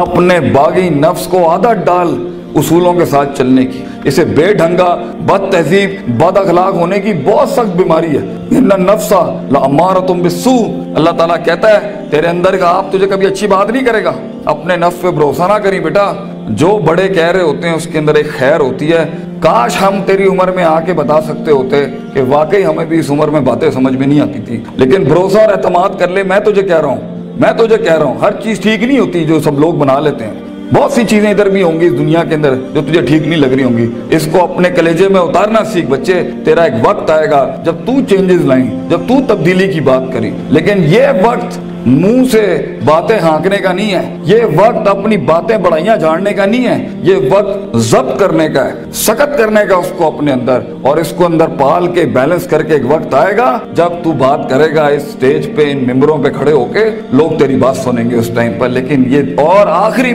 اپنے باغی نفس کو عادت ڈال اصولوں کے ساتھ چلنے کی. اسے بے ڈھنگا، بد تہذیب، بد اخلاق ہونے کی بہت سخت بیماری ہے. ان النفس لامارۃ بالسوء، اللہ تعالیٰ کہتا ہے تیرے اندر کا آپ تجھے کبھی اچھی بات نہیں کرے گا. اپنے نفس پہ بھروسہ نہ کری بیٹا، جو بڑے کہہ رہے ہوتے ہیں اس کے اندر ایک خیر ہوتی ہے. کاش ہم تیری عمر میں آ کے بتا سکتے ہوتے کہ واقعی ہمیں بھی اس عمر میں باتیں سمجھ میں نہیں آتی تھی. لیکن بھروسہ اور اعتماد کر لے. میں تجھے کہہ رہا ہوں ہر چیز ٹھیک نہیں ہوتی جو سب لوگ بنا لیتے ہیں. بہت سی چیزیں ادھر بھی ہوں گی اس دنیا کے اندر جو تجھے ٹھیک نہیں لگ رہی ہوں گی. اس کو اپنے کلیجے میں اتارنا سیکھ بچے. تیرا ایک وقت آئے گا جب تو چینجز لائیں، جب تو تبدیلی کی بات کری. لیکن یہ وقت منہ سے باتیں ہانکنے کا نہیں ہے، یہ وقت اپنی باتیں بڑائیاں جھاڑنے کا نہیں ہے، یہ وقت ضبط کرنے کا ہے، سخت کرنے کا اس کو اپنے اندر، اور اس کو اندر پال کے بیلنس کر کے. ایک وقت آئے گا جب تو بات کرے گا اس سٹیج پہ، ان ممبروں پہ کھڑے ہو کے لوگ تیری بات سنیں گے اس ٹائم پر. لیکن یہ اور آخری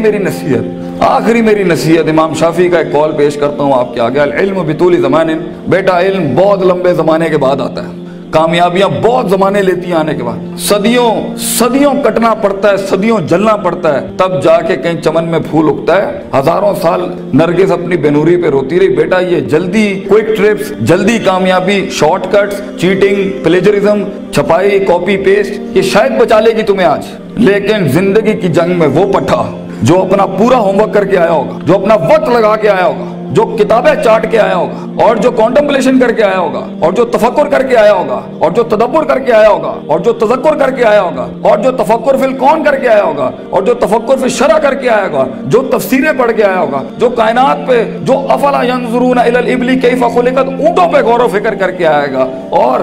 میری نصیحت امام شافعی کا ایک قول پیش کرتا ہوں آپ کے آگے. العلم بطول زمان، بیٹا علم بہت لمبے زمانے کے بعد آتا ہے. کامیابیاں بہت زمانے لیتی ہیں آنے کے بعد. صدیوں کٹنا پڑتا ہے، صدیوں جلنا پڑتا ہے، تب جا کے کہیں چمن میں پھول اگتا ہے. ہزاروں سال نرگس اپنی بینوری پہ روتی رہی. بیٹا یہ جلدی کوئک ٹرپس، جلدی کامیابی، شارٹ کٹس، چیٹنگ، پلیجرزم، چھپائی، کاپی پیسٹ، یہ شاید بچا لے گی تمہیں آج. لیکن زندگی کی جنگ میں وہ پٹھا جو اپنا پورا ہوم ورک کر کے آیا ہوگا، جو اپنا وقت لگا کے آیا ہوگا، جو کتابیں چاٹ کے آیا ہوگا، اور جو کانٹمپلیشن کر کے آیا ہوگا، اور جو تفکر کر کے آیا ہوگا، اور جو تدبر کر کے آیا ہوگا، اور جو تذکر کر کے آیا ہوگا، اور جو تفکر فی الکون کر کے آیا ہوگا، اور جو تفکر فی الشرع کر کے آیا ہوگا، جو تفسیریں پڑھ کے آیا ہوگا، جو کائنات پہ، جو افلا ینظرون الی الابل کیف خلقت، اونٹوں پہ غور و فکر کر کے آئے گا، اور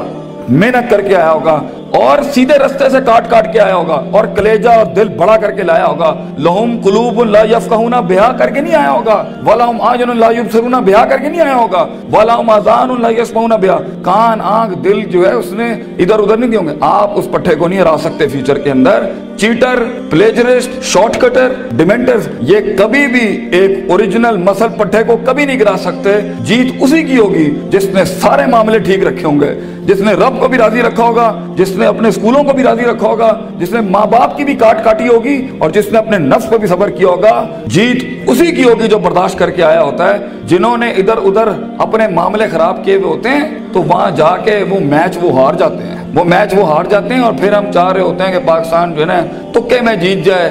محنت کر کے آیا ہوگا، اور سیدھے رستے سے کاٹ کے آیا ہوگا، اور کلیجہ اور دل بڑا کر کے لایا ہوگا. لہم قلوب لا یفقہون بہا کر کے نہیں آیا ہوگا، ولہم اعین لا یبصرون بہا کر کے نہیں آیا ہوگا، ولہم اذان لا یسمعون بہا. کان، آنکھ، دل جو ہے اس نے ادھر ادھر نہیں دیے ہوں گے. آپ اس پٹھے کو نہیں ہرا سکتے فیوچر کے اندر. چیٹر، پلیجرسٹ، شارٹ کٹر، ڈیمنٹرز، یہ کبھی بھی ایک اوریجنل مسل پٹھے کو کبھی نہیں گرا سکتے. جیت اسی کی ہوگی جس نے سارے معاملے ٹھیک رکھے ہوں گے، جس نے رب کو بھی راضی رکھا ہوگا، جس نے اپنے اسکولوں کو بھی راضی رکھا ہوگا، جس نے ماں باپ کی بھی کاٹی ہوگی، اور جس نے اپنے نفس پر بھی صبر کیا ہوگا. جیت اسی کی ہوگی جو برداشت کر کے آیا ہوتا ہے. جنہوں نے ادھر ادھر اپنے معاملے خراب کیے ہوئے ہوتے ہیں تو وہاں جا کے وہ میچ ہار جاتے ہیں، اور پھر ہم چاہ رہے ہوتے ہیں کہ پاکستان جو ہے نا تکے میں جیت جائے.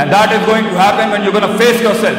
And that is going to happen when you're going to face yourself.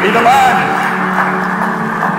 Be the man.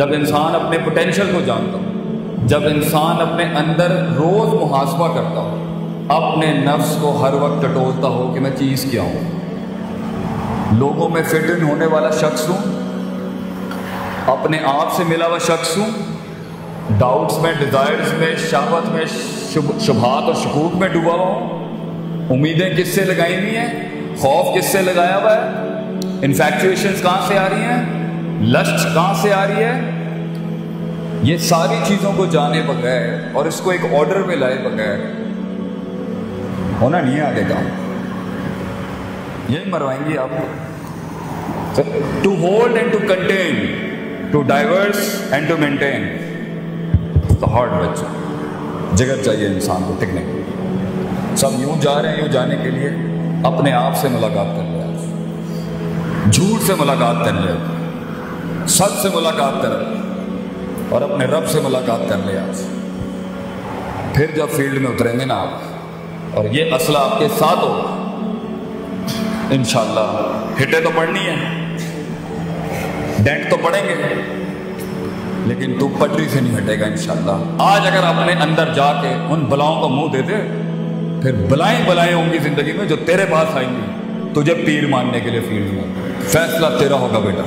جب انسان اپنے پوٹینشل کو جانتا ہو، جب انسان اپنے اندر روز محاسبہ کرتا ہو، اپنے نفس کو ہر وقت ٹٹولتا ہو کہ میں چیز کیا ہوں، لوگوں میں فٹ ان ہونے والا شخص ہوں، اپنے آپ سے ملا ہوا شخص ہوں، ڈاؤٹس میں، ڈیزائرز میں، شہوت میں، شبہات اور شکوک میں ڈوبا ہوا ہوں، امیدیں کس سے لگائی ہوئی ہیں، خوف کس سے لگایا ہوا ہے، انفیکچویشنز کہاں سے آ رہی ہیں، لسٹ کہاں سے آ رہی ہے، یہ ساری چیزوں کو جانے بغیر اور اس کو ایک آرڈر میں لائے بغیر ہونا نہیں ہے آگے کام، یہی مروائیں گی آپ کو. To hold and to contain, to divorce and to maintain the hard بچہ. جگر چاہیے انسان کو ٹکنے کے لیے. سب یوں جا رہے ہیں، یوں جانے کے لیے اپنے آپ سے ملاقات کر لیا، جھوٹ سے ملاقات کر لیا، سچ سے ملاقات کر لیا اور اپنے رب سے ملاقات کر لیا. پھر جب فیلڈ میں اتریں گے نا آپ اور یہ اسلحہ آپ کے ساتھ ہوگا، انشاءاللہ ہٹے تو پڑنی ہے، ڈینٹ تو پڑیں گے، لیکن تو پٹری سے نہیں ہٹے گا انشاءاللہ. آج اگر اپنے اندر جا کے ان بلاؤں کو منہ دے دے، پھر بلائیں ہوں گی زندگی میں جو تیرے پاس آئیں گی تجھے پیر ماننے کے لیے فیلڈ میں. فیصلہ تیرا ہوگا بیٹا.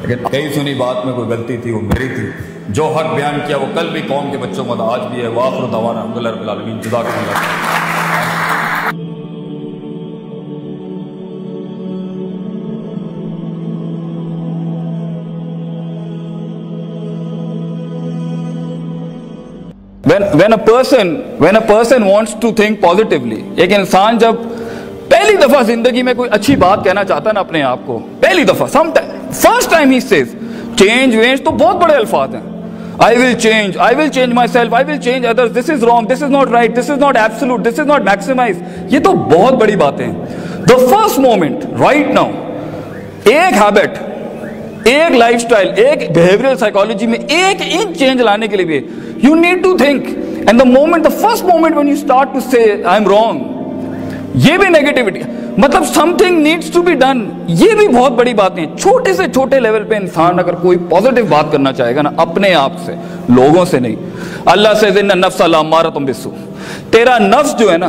لیکن کئی سنی بات میں کوئی غلطی تھی، وہ میری تھی. جو حق بیان کیا وہ کل بھی قوم کے بچوں کو آج بھی ہے. وآخر دعوانا الحمدللہ رب العالمین. جزاکم اللہ. When a person wants to think positively, ایک انسان جب پہلی دفعہ زندگی میں کوئی اچھی بات کہنا چاہتا ہے نا اپنے آپ کو، پہلی دفعہ first time he says change تو بہت بڑے الفاظ ہیں. I will change myself, I will change others, this is wrong, this is not right, this is not absolute, this is not maximize. یہ تو بہت بڑی باتیں ہیں. The first moment right now ایک ہیبٹ، ایک لائف سٹائل، ایک behavioural psychology میں ایک انچ چینج لانے کے لیے بھی you need to think, and the first moment when you start to say I'm wrong, یہ بھی نیگیٹیوٹی، مطلب something needs to be done. یہ بھی بہت بڑی بات نہیں. چھوٹے سے چھوٹے لیول پہ انسان اگر کوئی پازیٹیو بات کرنا چاہے گا نا، اپنے آپ سے، لوگوں سے نہیں. اللہ سے ان النفس لامارۃ بالسوء، تیرا نفس جو ہے نا،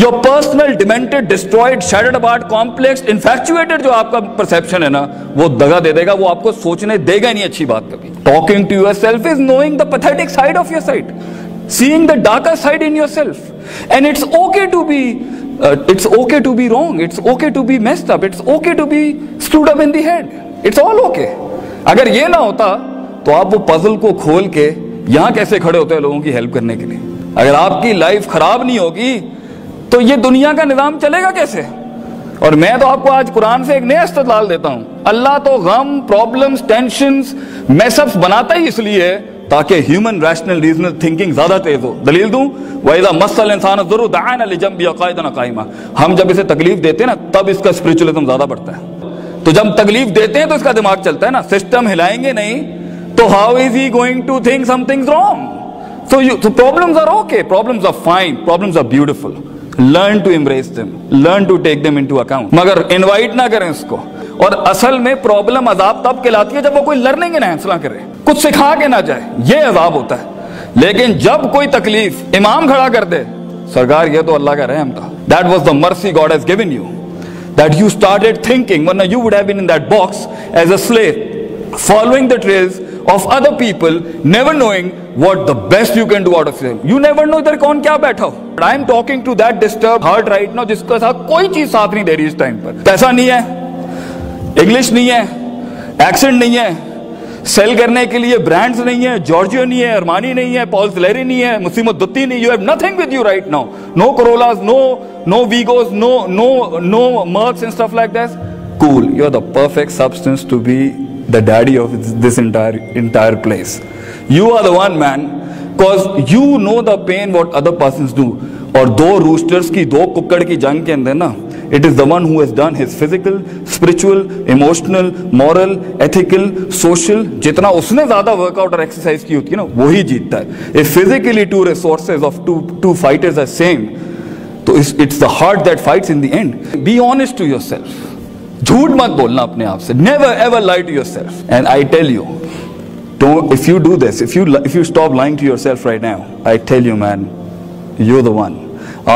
your personal demented, destroyed, shattered apart, complex, infatuated جو آپ کا perception ہے نا، وہ دگا دے دے گا، وہ آپ کو سوچنے دے گا نہیں اچھی بات کبھی. Talking to yourself is knowing the pathetic side of your side, seeing the darker side in yourself, and it's okay to be wrong, it's okay to be messed up, it's okay to be screwed up in the head, it's all okay. اگر یہ نہ ہوتا تو آپ وہ puzzle کو کھول کے یہاں کیسے کھڑے ہوتے ہیں لوگوں کی ہیلپ کرنے کے لیے؟ اگر آپ کی لائف خراب نہیں ہوگی تو یہ دنیا کا نظام چلے گا کیسے؟ اور میں تو آپ کو آج قرآن سے ایک نیا استدلال دیتا ہوں. اللہ تو غم، پرابلمز، ٹینشنز، میس اپس بناتا ہی اس لیے ہے تاکہ ہیومن ریشنل ریزنل تھنکنگ زیادہ تیز ہو. دلیل دوں، وَإِذَا مَسَّ الْإِنسَانَ الضُّرُّ دَعَانَا لِجَنبِهِ قَاعِدًا قَائِمًا. ہم جب اسے تکلیف دیتے ہیں نا تب اس کا اسپرچولیزم زیادہ بڑھتا ہے. تو جب تکلیف دیتے ہیں تو اس کا دماغ چلتا ہے نا. سسٹم ہلائیں گے نہیں تو how is he going to think some things wrong. So problems are okay, problems are fine, problems are beautiful. Learn to embrace them, learn to take them into account. مگر انوائٹ نہ کریں اس کو. اور اصل میں پرابلم عذاب تب کہلاتی ہے جب وہ کوئی لرننگ انہینس نہ کرے، کچھ سکھا کے نہ جائے، یہ عذاب ہوتا ہے. لیکن جب کوئی تکلیف امام کھڑا کر دے، سرکار یہ تو اللہ کا رحم تھا. That was the mercy God has given you, that you started thinking, ورنہ you would have been in that box as a slave, following the trails of other people, never knowing what the best you can do out of yourself. You never know ادھر کون کیا بیٹھا ہو. I am talking to that disturbed heart right now جس کے ساتھ کوئی چیز ساتھ نہیں دے رہی اس ٹائم پر. پیسہ نہیں ہے، انگلش نہیں ہے، ایکسنٹ نہیں ہے، سیل کرنے کے لیے برانڈز نہیں ہے، جارجیو نہیں ہے، ارمانی نہیں ہے، پال سلیری نہیں ہے، مسیمت دتی نہیں. You have nothing with you right now. No Corollas, no Vigos, no Mercs and stuff like that. Cool. You are the perfect substance to be the daddy of this entire place. You are the one, man, because you know the pain what other persons do. اور دو roasters کی، دو ککڑ کی جنگ کے اندر نا، it is the one who has done his physical, spiritual, emotional, moral, ethical, social، جتنا اس نے زیادہ work out اور ایکسرسائز کی ہوتی ہے نا وہی جیتتا ہے. If physically two resources of two fighters are same, تو it's the heart that fights in the end. Be honest to yourself. جھوٹ مت بولنا اپنے آپ سے. Never ever lie to yourself. And I tell you Don't, if you do this, if you stop lying to yourself right now, I tell you man, you're the one.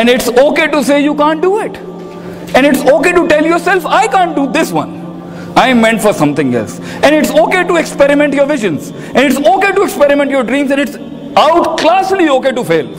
And it's okay to say you can't do it. And it's okay to tell yourself, I can't do this one. I am meant for something else. And it's okay to experiment your visions. And it's okay to experiment your dreams. And it's outclassly okay to fail.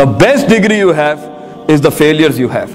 The best degree you have is the failures you have.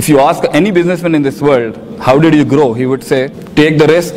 If you ask any businessman in this world, how did you grow? He would say, take the risk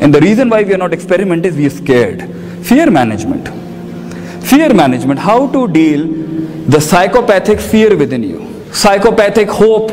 And the reason why we are not experiment is we are scared. Fear management. Fear management. How to deal the psychopathic fear within you. Psychopathic hope,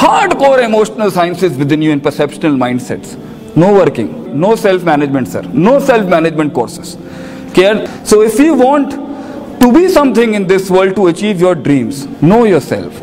hardcore emotional sciences within you and perceptual mindsets. No working, no self-management, sir. No self-management courses. Care. So if you want to be something in this world, to achieve your dreams, know yourself.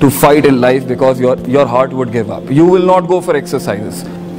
to fight in life because your heart would give up. You will not go for exercises.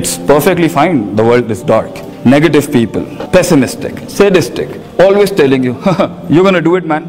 It's perfectly fine. The world is dark. Negative people, pessimistic, sadistic, always telling you, you're gonna do it, man.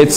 It's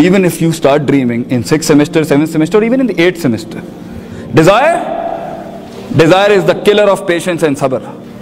Even if you start dreaming in 6th semester, 7th semester, or even in the 8th semester. Desire is the killer of patience and sabr.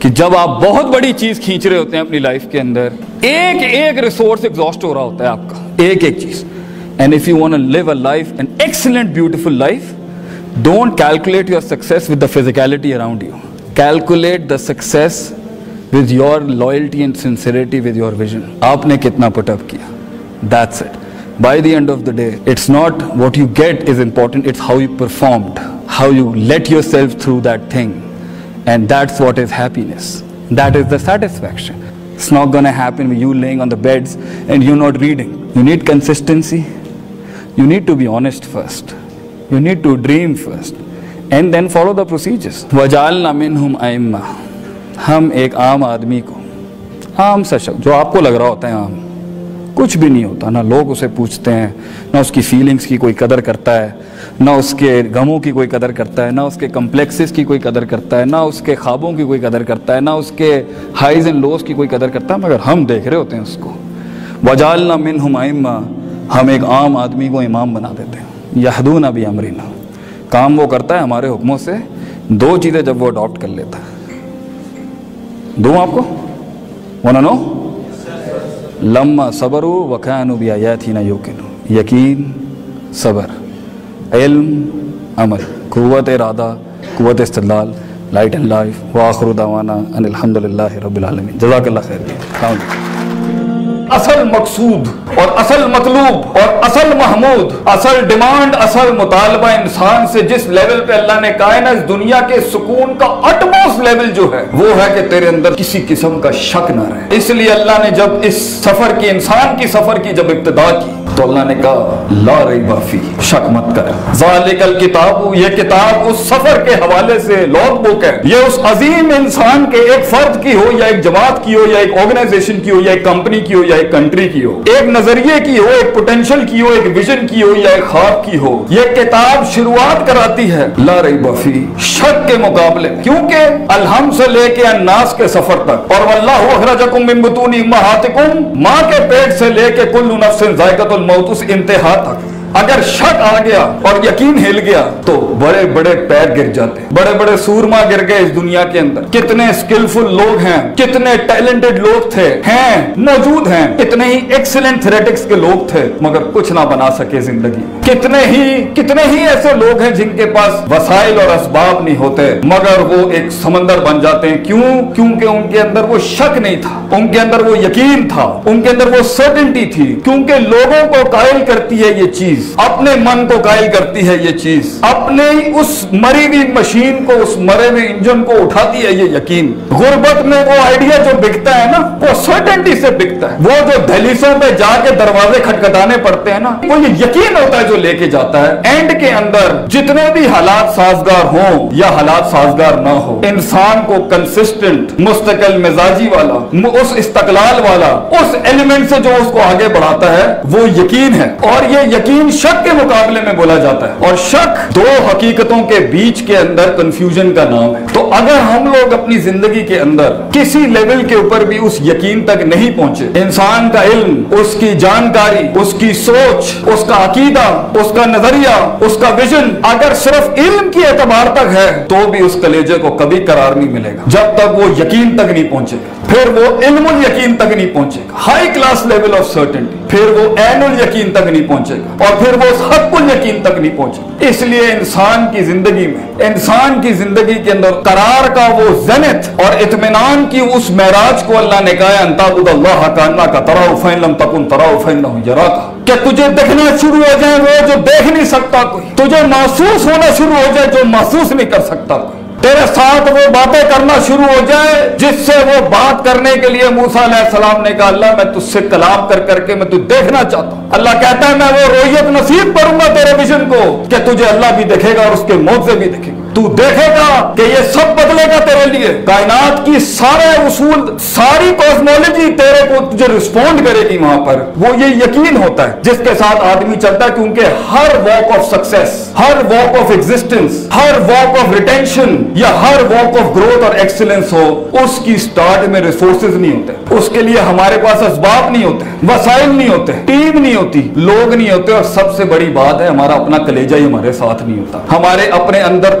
کہ جب آپ بہت بڑی چیز کھینچ رہے ہوتے ہیں اپنی لائف کے اندر، ایک ایک ریسورس ایگزاسٹ ہو رہا ہوتا ہے آپ کا، ایک ایک چیز. And if you want to live a life an excellent beautiful life, don't calculate your success with the physicality around you, calculate the success with your loyalty and sincerity with your vision. آپ نے کتنا put up کیا، that's it. By the end of the day, it's not what you get is important, it's how you performed, how you let yourself through that thing. And that's what is happiness. That is the satisfaction. It's not going to happen with you laying on the beds and you not reading. You need consistency. You need to be honest first. You need to dream first. And then follow the procedures. وَجَعَلْنَا مِنْهُمْ أَئِمَّةً. ہم ایک عام آدمی کو، عام سا شخص جو آپ کو لگ رہا ہوتا ہے عام، کچھ بھی نہیں ہوتا، نہ لوگ اسے پوچھتے ہیں، نہ اس کی فیلنگز کی کوئی قدر کرتا ہے، نہ اس کے غموں کی کوئی قدر کرتا ہے، نہ اس کے کمپلیکسز کی کوئی قدر کرتا ہے، نہ اس کے خوابوں کی کوئی قدر کرتا ہے، نہ اس کے ہائیز اینڈ لوز کی کوئی قدر کرتا ہے، مگر ہم دیکھ رہے ہوتے ہیں اس کو. وَجَعَلْنَا مِنْهُمْ أَئِمَّةً. ہم ایک عام آدمی کو امام بنا دیتے ہیں. يَهْدُونَ بِأَمْرِنَا. کام وہ کرتا ہے ہمارے حکموں سے. دو چیزیں جب وہ اڈاپٹ کر لیتا ہے، دو آپ کو wanna know؟ لما صبروا وكانوا بآياتنا يوقنون. یقین، صبر، علم، عمل، قوت ارادہ، قوت استدلال، لائٹ اینڈ لائف. وآخر دعوانا ان الحمد للہ رب العالمین. جزاک اللہ خیر. اصل مقصود اور اصل مطلوب اور اصل محمود، اصل ڈیمانڈ، اصل مطالبہ انسان سے جس لیول پہ اللہ نے کہا ہے نا، اس دنیا کے سکون کا اٹموسٹ لیول جو ہے وہ ہے کہ تیرے اندر کسی قسم کا شک نہ رہے. اس لیے اللہ نے جب اس سفر کی، انسان کی سفر کی جب ابتدا کی تو اللہ نے کہا لا ریب فی، شک مت کر. ذالک الکتاب، یہ کتاب اس سفر کے حوالے سے لاگ بک ہے. یہ اس عظیم انسان کے، ایک فرد کی ہو یا ایک جماعت کی ہو یا ایک آرگنائزیشن کی ہو یا ایک کمپنی کی ہو یا ایک کنٹری کی ہو، ایک نظریے کی ہو، ایک پوٹینشل کی ہو، ایک ویژن کی ہو یا ایک خواب کی ہو، یہ کتاب شروعات کراتی ہے لا ریب فی، شک کے مقابلے. کیونکہ الحمد سے لے کے الناس کے سفر تک، اور واللہ اخرجکم من بطون امہاتکم، ماں کے پیٹ سے لے کے کل نفس ذائقۃ الموت، اس انتہا تک اگر شک آ گیا اور یقین ہل گیا تو بڑے بڑے پیر گر جاتے، بڑے بڑے سورما گر گئے اس دنیا کے اندر. کتنے اسکلفل لوگ ہیں، کتنے ٹیلنٹڈ لوگ تھے، ہیں، موجود ہیں، کتنے ہی ایکسلنٹ تھریٹکس کے لوگ تھے مگر کچھ نہ بنا سکے زندگی. کتنے ہی ایسے لوگ ہیں جن کے پاس وسائل اور اسباب نہیں ہوتے مگر وہ ایک سمندر بن جاتے ہیں. کیوں؟ کیونکہ ان کے اندر وہ شک نہیں تھا، ان کے اندر وہ یقین تھا، ان کے اندر وہ سرٹنٹی تھی. کیونکہ لوگوں کو قائل کرتی ہے یہ چیز، اپنے من کو قائل کرتی ہے یہ چیز، اپنے اس مری ہوئی مشین کو، اس مرے ہوئے انجن کو اٹھاتی ہے یہ یقین. غربت میں وہ آئیڈیا جو بکتا ہے نا وہ سرٹنٹی سے بکتا ہے. وہ جو دہلیزوں پہ جا کے دروازے کھٹکھٹانے پڑتے ہیں نا، وہ یہ یقین ہوتا ہے جو لے کے جاتا ہے. اینڈ کے اندر جتنے بھی حالات سازگار ہوں یا حالات سازگار نہ ہو، انسان کو کنسسٹنٹ، مستقل مزاجی والا، اس استقلال والا، اس ایلیمنٹ سے جو اس کو آگے بڑھاتا ہے وہ یقین ہے. اور یہ یقین شک کے مقابلے میں بولا جاتا ہے. اور شک دو حقیقتوں کے بیچ کے اندر کنفیوژن کا نام ہے. تو اگر ہم لوگ اپنی زندگی کے اندر کسی لیول کے اوپر بھی اس یقین تک نہیں پہنچے، انسان کا علم، اس کی جانکاری، اس کی سوچ، اس کا عقیدہ، اس کا نظریہ، اس کا ویژن اگر صرف علم کی اعتبار تک ہے تو بھی اس کلیجے کو کبھی قرار نہیں ملے گا جب تک وہ یقین تک نہیں پہنچے گا. پھر وہ علم الیقین تک نہیں پہنچے گا، high class level of certainty. پھر وہ عین الیقین تک نہیں پہنچے گا، اور پھر وہ حق الیقین تک نہیں پہنچے گا. اس لیے انسان کی زندگی میں، انسان کی زندگی کے اندر قرار کا وہ زنت اور اطمینان کی اس معراج کو اللہ نے کہا ان تعبد اللہ کانک تراہ فإن لم تکن تراہ فإنہ یراک، کہ تجھے دیکھنا شروع ہو جائے وہ جو دیکھ نہیں سکتا کوئی، تجھے محسوس ہونا شروع ہو جائے جو محسوس نہیں کر سکتا کوئی، تیرے ساتھ وہ باتیں کرنا شروع ہو جائے جس سے وہ بات کرنے کے لیے موسیٰ علیہ السلام نے کہا اللہ میں تجھ سے کلام کر کے میں تجھے دیکھنا چاہتا ہوں. اللہ کہتا ہے میں وہ رویت نصیب کروں گا تیرے ویژن کو کہ تجھے اللہ بھی دیکھے گا اور اس کے معجزے بھی دیکھے گا. تو دیکھے گا کہ یہ سب بدلے گا تیرے لیے. کائنات کی سارے اصول، ساری کاسمولوجی تیرے کو تجھے رسپونڈ کرے گی وہاں پر. وہ یہ یقین ہوتا ہے جس کے ساتھ آدمی چلتا ہے، کیونکہ ہر واک آف سکسیس، ہر واک آف ایگزسٹنس، ہر واک آف ریٹینشن یا ہر واک آف گروتھ اور ایکسلنس ہو، اس کی سٹارٹ میں ریسورسز نہیں ہوتے، اس کے لیے ہمارے پاس اسباب نہیں ہوتے، وسائل نہیں ہوتے، ٹیم نہیں ہوتی، لوگ نہیں ہوتے، اور سب سے بڑی بات ہے ہمارا اپنا کلیجہ ہی ہمارے ساتھ نہیں ہوتا. ہمارے اپنے اندر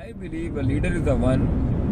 I believe a leader is the one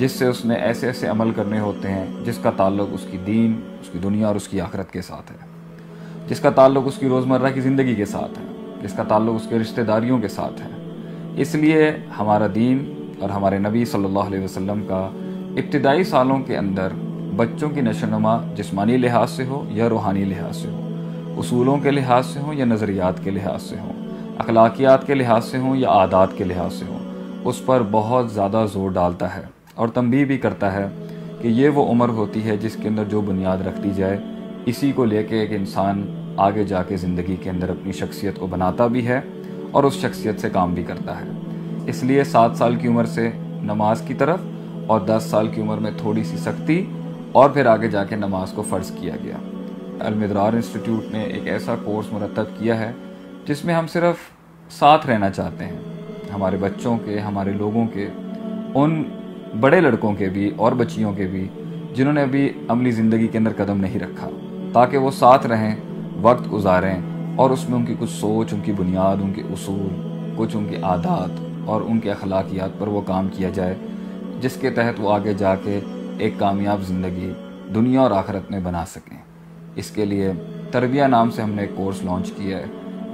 جس سے اس نے ایسے ایسے عمل کرنے ہوتے ہیں جس کا تعلق اس کی دین، اس کی دنیا اور اس کی آخرت کے ساتھ ہے، جس کا تعلق اس کی روزمرہ کی زندگی کے ساتھ ہے، جس کا تعلق اس کے رشتہ داریوں کے ساتھ ہے۔ اس لیے ہمارا دین اور ہمارے نبی صلی اللہ علیہ وسلم کا ابتدائی سالوں کے اندر بچوں کی نشو و نما جسمانی لحاظ سے ہو یا روحانی لحاظ سے ہو، اصولوں کے لحاظ سے ہوں یا نظریات کے لحاظ سے ہوں، اخلاقیات کے لحاظ سے ہوں یا عادات کے لحاظ سے ہوں، اس پر بہت زیادہ زور ڈالتا ہے اور تنبیہ بھی کرتا ہے کہ یہ وہ عمر ہوتی ہے جس کے اندر جو بنیاد رکھ دی جائے، اسی کو لے کے ایک انسان آگے جا کے زندگی کے اندر اپنی شخصیت کو بناتا بھی ہے اور اس شخصیت سے کام بھی کرتا ہے۔ اس لیے 7 سال کی عمر سے نماز کی طرف اور 10 سال کی عمر میں تھوڑی سی سختی اور پھر آگے جا کے نماز کو فرض کیا گیا۔ المدرار انسٹیٹیوٹ نے ایک ایسا کورس مرتب کیا ہے جس میں ہم صرف ساتھ رہنا چاہتے ہیں، ہمارے بچوں کے، ہمارے لوگوں کے، ان بڑے لڑکوں کے بھی اور بچیوں کے بھی جنہوں نے ابھی عملی زندگی کے اندر قدم نہیں رکھا، تاکہ وہ ساتھ رہیں، وقت گزاریں اور اس میں ان کی کچھ سوچ، ان کی بنیاد، ان کے اصول، کچھ ان کی عادات اور ان کے اخلاقیات پر وہ کام کیا جائے، جس کے تحت وہ آگے جا کے ایک کامیاب زندگی دنیا اور آخرت میں بنا سکیں۔ اس کے لیے تربیہ نام سے ہم نے ایک کورس لانچ کیا ہے،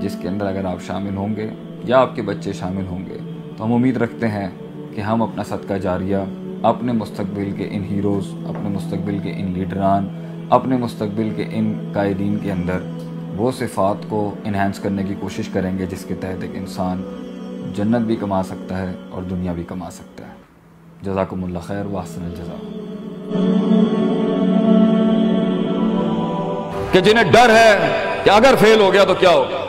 جس کے اندر اگر آپ شامل ہوں گے یا آپ کے بچے شامل ہوں گے تو ہم امید رکھتے ہیں کہ ہم اپنا صدقہ جاریہ اپنے مستقبل کے ان ہیروز، اپنے مستقبل کے ان لیڈران، اپنے مستقبل کے ان قائدین کے اندر وہ صفات کو انہینس کرنے کی کوشش کریں گے جس کے تحت ایک انسان جنت بھی کما سکتا ہے اور دنیا بھی کما سکتا ہے۔ جزاکم اللہ خیر و احسن الجزاء۔ کہ جنہیں ڈر ہے کہ اگر فیل ہو گیا تو کیا ہوگا،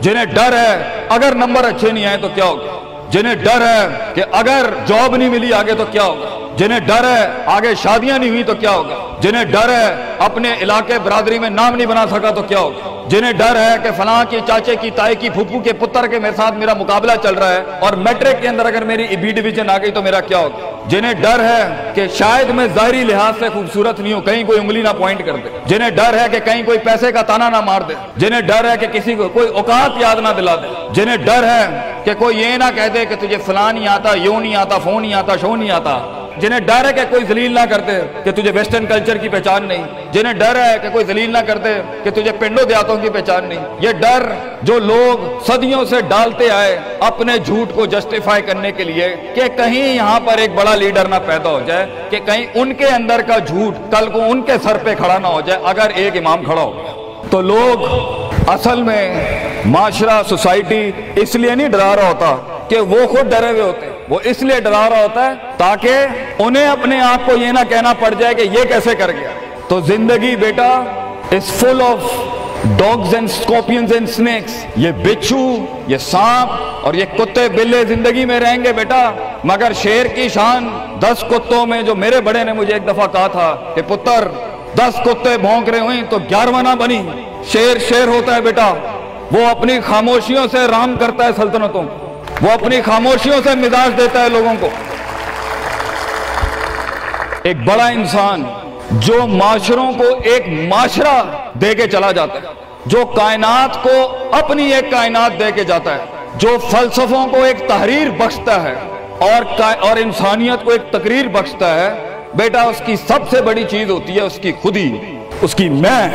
جنہیں ڈر ہے اگر نمبر اچھے نہیں آئے تو کیا ہوگا، جنہیں ڈر ہے کہ اگر جاب نہیں ملی آگے تو کیا ہوگا، جنہیں ڈر ہے آگے شادیاں نہیں ہوئی تو کیا ہوگا، جنہیں ڈر ہے اپنے علاقے برادری میں نام نہیں بنا سکا تو کیا ہوگا، جنہیں ڈر ہے کہ فلاں کی چاچے کی تائی کی پھپھو کے پتر کے میرے ساتھ میرا مقابلہ چل رہا ہے اور میٹرک کے اندر اگر میری بی ڈویژن آ گئی تو میرا کیا ہوگا، جنہیں ڈر ہے کہ شاید میں ظاہری لحاظ سے خوبصورت نہیں ہوں، کہیں کوئی انگلی نہ پوائنٹ کر دے، جنہیں ڈر ہے کہ کہیں کوئی پیسے کا تانا نہ مار دے، جنہیں ڈر ہے کہ کسی کو کوئی اوقات یاد نہ دلا دے، جنہیں ڈر ہے کہ کوئی یہ نہ کہہ دے کہ تجھے فلاں نہیں آتا، یوں نہیں آتا، فون نہیں آتا، شو نہیں آتا، جنہیں ڈر ہے کہ کوئی ذلیل نہ کرتے کہ تجھے ویسٹرن کلچر کی پہچان نہیں، جنہیں ڈر ہے کہ کوئی ذلیل نہ کرتے کہ تجھے پنڈوں دیہاتوں کی پہچان نہیں، یہ ڈر جو لوگ صدیوں سے ڈالتے آئے اپنے جھوٹ کو جسٹیفائی کرنے کے لیے کہ کہیں یہاں پر ایک بڑا لیڈر نہ پیدا ہو جائے، کہ کہیں ان کے اندر کا جھوٹ کل کو ان کے سر پہ کھڑا نہ ہو جائے اگر ایک امام کھڑا ہو گیا، تو لوگ اصل میں معاشرہ، سوسائٹی اس لیے نہیں ڈرا رہا ہوتا کہ وہ خود ڈرے ہوئے ہوتے، وہ اس لیے ڈرا رہا ہوتا ہے تاکہ انہیں اپنے آپ کو یہ نہ کہنا پڑ جائے کہ یہ کیسے کر گیا۔ تو زندگی بیٹا is full of dogs and scorpions and snakes، یہ بچھو، یہ سانپ اور یہ کتے بلے زندگی میں رہیں گے بیٹا، مگر شیر کی شان 10 کتوں میں، جو میرے بڑے نے مجھے ایک دفعہ کہا تھا کہ پتر 10 کتے بھونک رہے ہوئیں تو 11واں نہ بنی، شیر ہوتا ہے بیٹا، وہ اپنی خاموشیوں سے رام کرتا ہے سلطنتوں، وہ اپنی خاموشیوں سے مزاج دیتا ہے لوگوں کو۔ ایک بڑا انسان جو معاشروں کو ایک معاشرہ دے کے چلا جاتا ہے، جو کائنات کو اپنی ایک کائنات دے کے جاتا ہے، جو فلسفوں کو ایک تحریر بخشتا ہے اور انسانیت کو ایک تقریر بخشتا ہے، بیٹا اس کی سب سے بڑی چیز ہوتی ہے اس کی خودی، اس کی میں،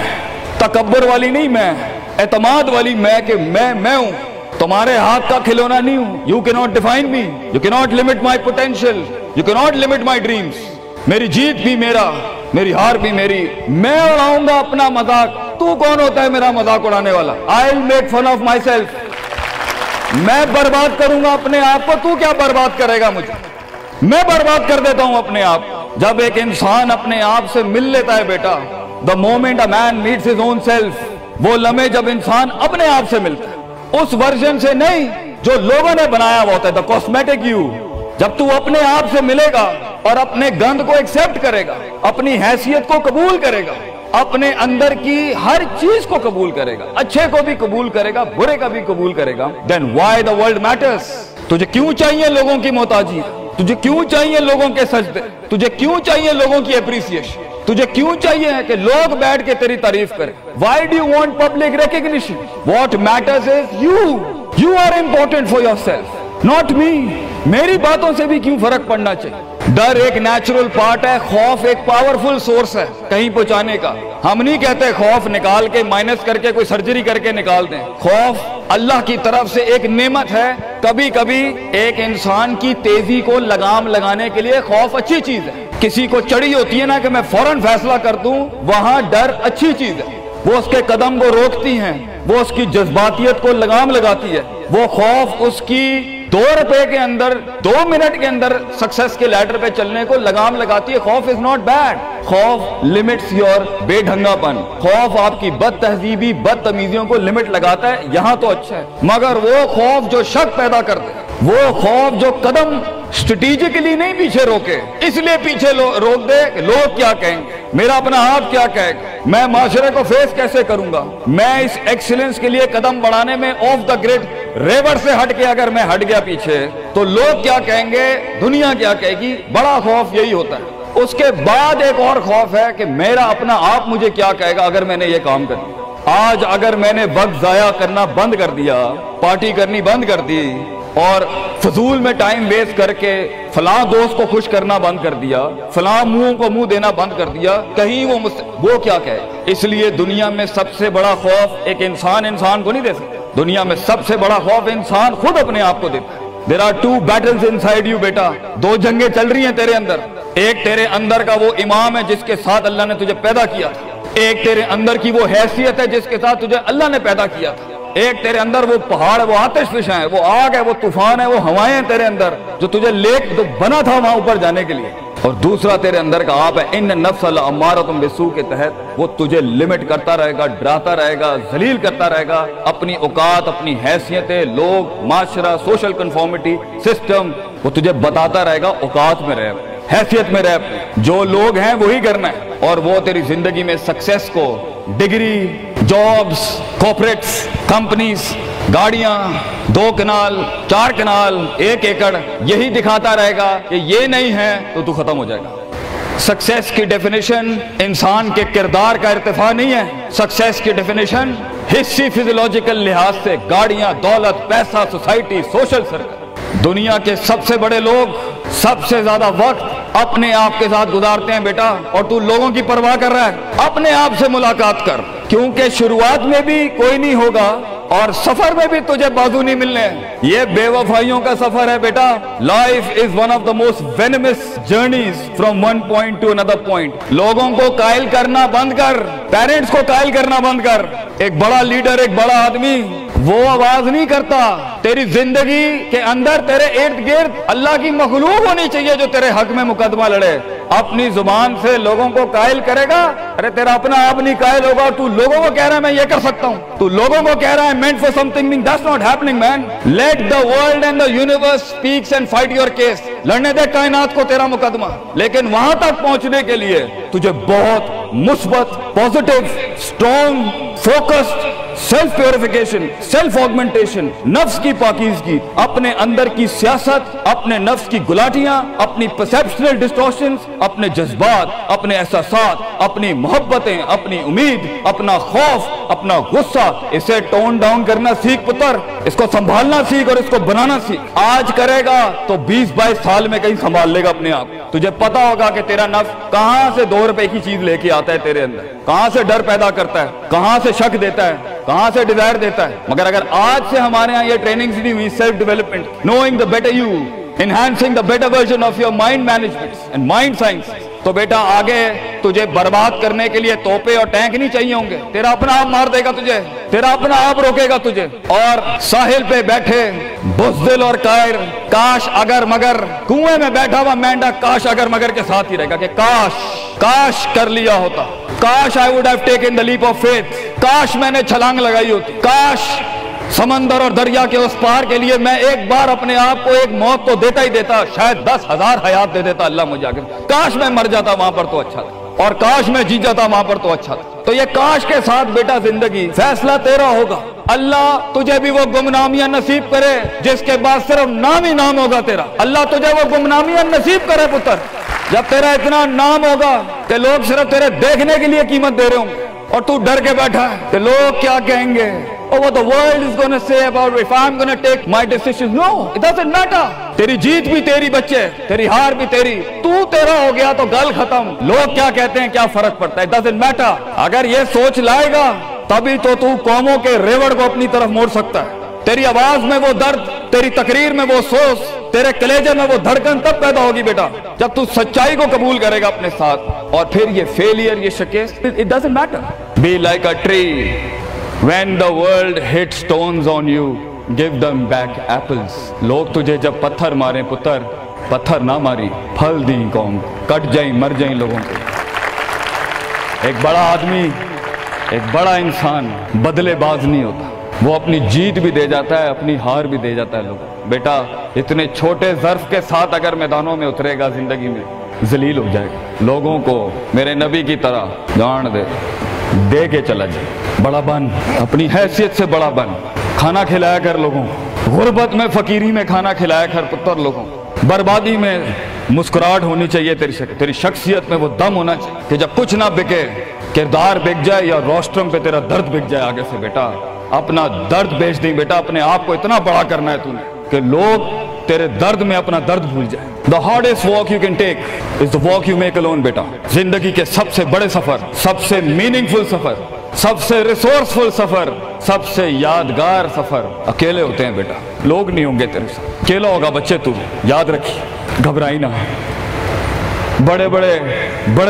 تکبر والی نہیں میں، اعتماد والی میں کہ میں ہوں، تمہارے ہاتھ کا کھلونا نہیں ہوں۔ You cannot define me, you cannot limit my potential, you cannot limit my dreams۔ میری جیت بھی میرا، میری ہار بھی میری، میں اڑاؤں گا اپنا مذاق، تو کون ہوتا ہے میرا مذاق اڑانے والا؟ I'll make fun of myself، میں برباد کروں گا اپنے آپ کو، تو کیا برباد کرے گا مجھے؟ میں برباد کر دیتا ہوں اپنے آپ۔ جب ایک انسان اپنے آپ سے مل لیتا ہے بیٹا، the moment a man meets his own self، وہ لمحے جب انسان اپنے آپ سے ملتا ہے، اس ورژن سے نہیں جو لوگوں نے بنایا ہوا ہوتا ہے، the cosmetic you۔ جب تو اپنے آپ سے ملے گا اور اپنے گند کو ایکسپٹ کرے گا، اپنی حیثیت کو قبول کرے گا، اپنے اندر کی ہر چیز کو قبول کرے گا، اچھے کو بھی قبول کرے گا، برے کا بھی قبول کرے گا، then why the world matters۔ تجھے کیوں چاہیے لوگوں کی محتاجی، تجھے کیوں چاہیے لوگوں کے سجدے، تجھے کیوں چاہیے لوگوں کی اپریسیشن، تجھے کیوں چاہیے کہ لوگ بیٹھ کے تیری تعریف کریں؟ Why do you want public recognition؟ What matters is you are important for yourself، not me۔ میری باتوں سے بھی کیوں فرق پڑنا چاہیے؟ ڈر ایک نیچرل پارٹ ہے، خوف ایک پاورفل سورس ہے کہیں پہنچانے کا۔ ہم نہیں کہتے خوف نکال کے مائنس کر کے کوئی سرجری کر کے نکال دیں۔ خوف اللہ کی طرف سے ایک نعمت ہے۔ کبھی کبھی ایک انسان کی تیزی کو لگام لگانے کے لیے خوف اچھی چیز ہے۔ کسی کو چڑھی ہوتی ہے نا کہ میں فوراً فیصلہ کر دوں، وہاں ڈر اچھی چیز ہے، وہ اس کے قدم کو روکتی ہیں، وہ اس کی جذباتیت کو لگام لگاتی ہے۔ وہ خوف اس کی 2 روپے کے اندر 2 منٹ کے اندر سکسس کے لیڈر پہ چلنے کو لگام لگاتی ہے۔ خوف از ناٹ بیڈ، خوف لمٹس یور بے ڈھنگا پن، خوف آپ کی بد تہذیبی بد تمیزیوں کو لمٹ لگاتا ہے، یہاں تو اچھا ہے۔ مگر وہ خوف جو شک پیدا کر دے، وہ خوف جو قدم اسٹریٹجکلی نہیں پیچھے روکے، اس لیے پیچھے روک دے کہ لوگ کیا کہیں گے، میرا اپنا آپ کیا کہے گا، میں معاشرے کو فیس کیسے کروں گا، میں اس ایکسیلنس کے لیے قدم بڑھانے میں آف دا گریڈ ریور سے ہٹ کے اگر میں ہٹ گیا پیچھے تو لوگ کیا کہیں گے، دنیا کیا کہے گی۔ بڑا خوف یہی ہوتا ہے۔ اس کے بعد ایک اور خوف ہے کہ میرا اپنا آپ مجھے کیا کہے گا اگر میں نے یہ کام کر دیا۔ آج اگر میں نے وقت ضائع کرنا بند کر دیا، پارٹی کرنی بند کر دی اور فضول میں ٹائم ویسٹ کر کے فلاں دوست کو خوش کرنا بند کر دیا، فلاں منہ کو منہ دینا بند کر دیا، کہیں وہ کیا کہے۔ اس لیے دنیا میں سب سے بڑا خوف ایک انسان کو نہیں دے سکتا۔ دنیا میں سب سے بڑا خوف انسان خود اپنے آپ کو دیتا ہے۔ There are 2 battles inside you بیٹا، 2 جنگیں چل رہی ہیں تیرے اندر۔ ایک تیرے اندر کا وہ امام ہے جس کے ساتھ اللہ نے تجھے پیدا کیا تھا، ایک تیرے اندر کی وہ حیثیت ہے جس کے ساتھ تجھے اللہ نے پیدا کیا تھا، ایک تیرے اندر وہ پہاڑ ہے، وہ آتش فشاں ہے، وہ آگ ہے، وہ طوفان ہے، وہ ہوائیں ہیں تیرے اندر جو تجھے تو بنا تھا وہاں اوپر جانے کے لیے، اور دوسرا تیرے اندر کا آپ ہے ان نفس لامارۃ بالسوء کے تحت وہ تجھے لمٹ کرتا رہے گا، ڈراتا رہے گا، ذلیل کرتا رہے گا، اپنی اوقات، اپنی حیثیتیں، لوگ، معاشرہ، سوشل کنفارمیٹی سسٹم، وہ تجھے بتاتا رہے گا اوقات میں رہ، حیثیت میں رہ، جو لوگ ہیں وہی کرنا ہے، اور وہ تیری زندگی میں سکسیس کو، ڈگری، جابز، کارپوریٹس، کمپنیز، گاڑیاں، 2 کنال، 4 کنال، 1 ایکڑ، یہی دکھاتا رہے گا کہ یہ نہیں ہے تو ختم ہو جائے گا۔ سکسیس کی ڈیفینیشن انسان کے کردار کا ارتفاع نہیں ہے، سکسیس کی ڈیفینیشن حصی فزیولوجیکل لحاظ سے گاڑیاں، دولت، پیسہ، سوسائٹی، سوشل سرکل۔ دنیا کے سب سے بڑے لوگ سب سے زیادہ وقت اپنے آپ کے ساتھ گزارتے ہیں بیٹا، اور تو لوگوں کی پرواہ کر رہا ہے، اپنے آپ سے ملاقات کر، کیونکہ شروعات میں بھی کوئی نہیں ہوگا اور سفر میں بھی تجھے بازو نہیں ملنے، یہ بے وفائیوں کا سفر ہے بیٹا۔ Life is one of the most venomous journeys from one point to another point. لوگوں کو قائل کرنا بند کر، پیرنٹس کو قائل کرنا بند کر۔ ایک بڑا لیڈر، ایک بڑا آدمی وہ آواز نہیں کرتا، تیری زندگی کے اندر تیرے ارد گرد اللہ کی مخلوق ہونی چاہیے جو تیرے حق میں مقدمہ لڑے۔ اپنی زبان سے لوگوں کو قائل کرے گا، ارے تیرا اپنا آپ نہیں قائل ہوگا، تو لوگوں کو کہہ رہا ہے میں یہ کر سکتا ہوں، تو لوگوں کو کہہ رہا ہے meant for something that's not happening man. Let the world and the universe speaks and fight your case. لڑنے دے کائنات کو تیرا مقدمہ، لیکن وہاں تک پہنچنے کے لیے تجھے بہت مثبت، positive, strong, focused, self purification, self augmentation, نفس کی پاکیزگی، اپنے اندر کی سیاست، اپنے نفس کی گلاٹیاں، اپنی پرسیپشنل ڈسٹورشنز، اپنے جذبات، اپنے احساسات، اپنی محبتیں، اپنی امید، اپنا خوف، اپنا غصہ، اسے ٹون ڈاؤن کرنا سیکھ پتر، اس کو سنبھالنا سیکھ اور اس کو بنانا سیکھ۔ آج کرے گا تو 20-22 سال میں کہیں سنبھال لے گا اپنے آپ۔ تجھے پتا ہوگا کہ تیرا نفس کہاں سے 2 روپے کی چیز لے کے آتا ہے تیرے اندر، کہاں سے ڈر پیدا کرتا ہے، کہاں سے شک دیتا ہے، کہاں سے ڈیزائر دیتا ہے۔ مگر اگر آج سے ہمارے ہاں یہ ٹریننگز نہیں ہوئی، self development, knowing the better you, enhancing the better version of your mind management and mind science، تو بیٹا آگے تجھے برباد کرنے کے لیے توپے اور ٹینک نہیں چاہیے ہوں گے، تیرا اپنا آپ مار دے گا تجھے، تیرا اپنا آپ روکے گا تجھے۔ اور ساحل پہ بیٹھے بزدل اور قائر، کاش اگر مگر، کنویں میں بیٹھا ہوا مینڈا کاش اگر مگر کے ساتھ ہی رہے گا کہ کاش کر لیا ہوتا، کاش I would have taken the leap of faith، کاش میں نے چھلانگ لگائی ہوتی، کاش سمندر اور دریا کے اس پار کے لیے میں ایک بار اپنے آپ کو ایک موت تو دیتا ہی دیتا، شاید 10,000 حیات دے دیتا اللہ مجھے آگے، کاش میں مر جاتا وہاں پر تو اچھا تھا، اور کاش میں جی جاتا وہاں پر تو اچھا تھا۔ تو یہ کاش کے ساتھ بیٹا زندگی، فیصلہ تیرا ہوگا۔ اللہ تجھے بھی وہ گمنامیاں نصیب کرے جس کے بعد صرف نام ہی نام ہوگا تیرا، اللہ تجھے وہ گمنامیاں نصیب کرے پتر، جب تیرا اتنا نام ہوگا کہ لوگ صرف تیرے دیکھنے کے لیے قیمت دے رہے ہوں گے، اور تو ڈر کے بیٹھا ہے کہ لوگ کیا کہیں گے، or what the world is going to say about if I'm going to take my decisions. No, it doesn't matter. تیری جیت بھی تیری بچے، تیری ہار بھی تیری، تو تیرا ہو گیا تو گل ختم، لوگ کیا کہتے ہیں کیا فرق پڑتا ہے، doesn't matter۔ اگر یہ سوچ لائے گا تبھی تو قوموں کے ریوڑ کو اپنی طرف موڑ سکتا ہے۔ تیری آواز میں وہ درد، تیری تقریر میں وہ سوز، تیرے کلیجے میں وہ دھڑکن تب پیدا ہوگی بیٹا جب تو سچائی کو قبول کرے گا اپنے ساتھ، اور پھر یہ فیلئر، یہ شکست، it doesn't matter۔ Be like a tree when the world hits stones on you, give them back apples۔ لوگ تجھے جب پتھر ماریں پتر، پتھر نہ ماری، پھل دیں قوم، کٹ جائیں مر جائیں لوگوں کو۔ ایک بڑا آدمی، ایک بڑا انسان بدلے باز نہیں ہوتا، وہ اپنی جیت بھی دے جاتا ہے، اپنی ہار بھی دے جاتا ہے لوگوں۔ بیٹا اتنے چھوٹے ظرف کے ساتھ اگر میدانوں میں اترے گا زندگی میں، ذلیل ہو جائے گا، لوگوں کو میرے نبی کی طرح جان دے کے چلا جائے، بڑا بن، اپنی حیثیت سے بڑا بن، کھانا کھلایا کر لوگوں کو، غربت میں فقیری میں کھانا کھلایا کر پتر لوگوں کو، بربادی میں مسکراہٹ ہونی چاہیے، تیری شخصیت میں وہ دم ہونا چاہیے کہ جب کچھ نہ بکے، کردار بک جائے یا روسٹرم پہ تیرا درد بک جائے آگے سے۔ بیٹا اپنا درد بیچ دیں بیٹا، اپنے آپ کو اتنا بڑا کرنا ہے تُونے کہ لوگ تیرے درد میں اپنا درد بھول جائیں۔ The hardest walk you can take is the walk you make alone بیٹا۔ زندگی کے سب سے بڑے سفر، سب سے میننگ فل سفر، سب سے ریسورسفل سفر، سب سے یادگار سفر اکیلے ہوتے ہیں بیٹا، لوگ نہیں ہوں گے تیرے ساتھ، اکیلا ہوگا بچے تو، یاد رکھی، گھبرائی نہ۔ بڑے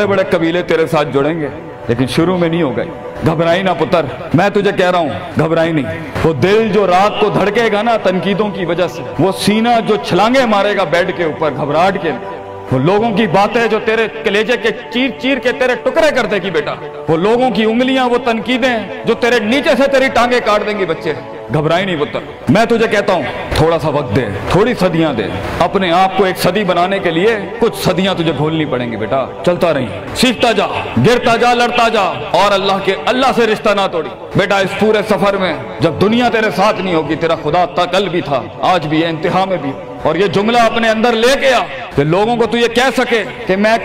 بڑے قبیلے تیرے ساتھ جڑیں گے لیکن شروع میں نہیں ہو گئے، گھبرائی نہ پتر، میں تجھے کہہ رہا ہوں گھبرائی نہیں۔ وہ دل جو رات کو دھڑکے گا نا تنقیدوں کی وجہ سے، وہ سینہ جو چھلانگے مارے گا بیڈ کے اوپر گھبراہٹ کے، وہ لوگوں کی باتیں جو تیرے کلیجے کے چیر چیر کے تیرے ٹکڑے کر دے گی بیٹا، وہ لوگوں کی انگلیاں، وہ تنقیدیں جو تیرے نیچے سے تیری ٹانگیں کاٹ دیں گی بچے، گھبرائی نہیں پتر۔ میں تجھے کہتا ہوں تھوڑا سا وقت دے، تھوڑی صدیاں دے، اپنے آپ کو ایک صدی بنانے کے لیے کچھ صدیاں تجھے گھولنی پڑیں گی بیٹا، چلتا رہی، سیکھتا جا، گرتا جا، لڑتا جا، اور اللہ سے رشتہ نہ توڑی بیٹا۔ اس پورے سفر میں جب دنیا تیرے ساتھ نہیں ہوگی، تیرا خدا کل بھی تھا، آج بھی ہے، انتہا میں بھی، اور یہ جملہ اپنے اندر لے کے آ کہ لوگوں کو تو یہ کہہ سکے کہ میں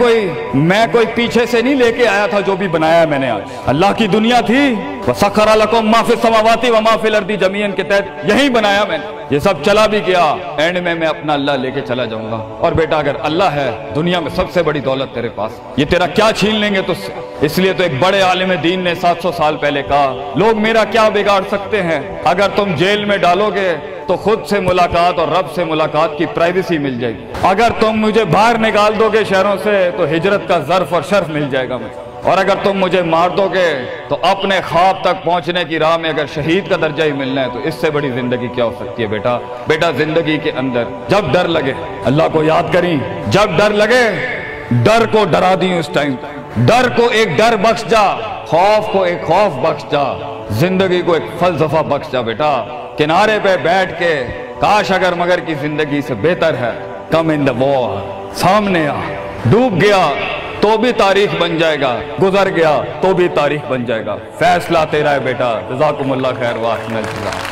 کوئی پیچھے سے نہیں لے کے آیا تھا، جو بھی بنایا میں نے آج، اللہ کی دنیا تھی، وَسَخَّرَ لَكُم مَّا فِي السَّمَاوَاتِ وَمَا فِي الْأَرْضِ جَمِيعًا کے تحت یہی بنایا میں نے، یہ سب چلا بھی گیا، اینڈ میں اپنا اللہ لے کے چلا جاؤں گا۔ اور بیٹا اگر اللہ ہے دنیا میں سب سے بڑی دولت تیرے پاس، یہ تیرا کیا چھین لیں گے تجھ سے؟ اس لیے تو ایک بڑے عالم دین نے 700 سال پہلے کہا، لوگ میرا کیا بگاڑ سکتے ہیں، اگر تم جیل میں ڈالو گے تو خود سے ملاقات اور رب سے ملاقات کی پرائیویسی مل جائے گی، اگر تم مجھے باہر نکال دو گے شہروں سے تو ہجرت کا ظرف اور شرف مل جائے گا مجھے، اور اگر تم مجھے مار دو گے تو اپنے خواب تک پہنچنے کی راہ میں اگر شہید کا درجہ ہی ملنا ہے تو اس سے بڑی زندگی کیا ہو سکتی ہے بیٹا زندگی کے اندر جب ڈر لگے اللہ کو یاد کریں، جب ڈر لگے ڈر کو ڈرا دیں، اس ٹائم ڈر کو ایک ڈر بخش جا، خوف کو ایک خوف بخش جا، زندگی کو ایک فلسفہ بخش جا بیٹا۔ کنارے پہ بیٹھ کے کاش اگر مگر کی زندگی سے بہتر ہے، کم ان دا وار، سامنے آ، ڈوب گیا تو بھی تاریخ بن جائے گا، گزر گیا تو بھی تاریخ بن جائے گا، فیصلہ تیرا ہے بیٹا۔ جزاکم اللہ خیر، واحسن الجزا۔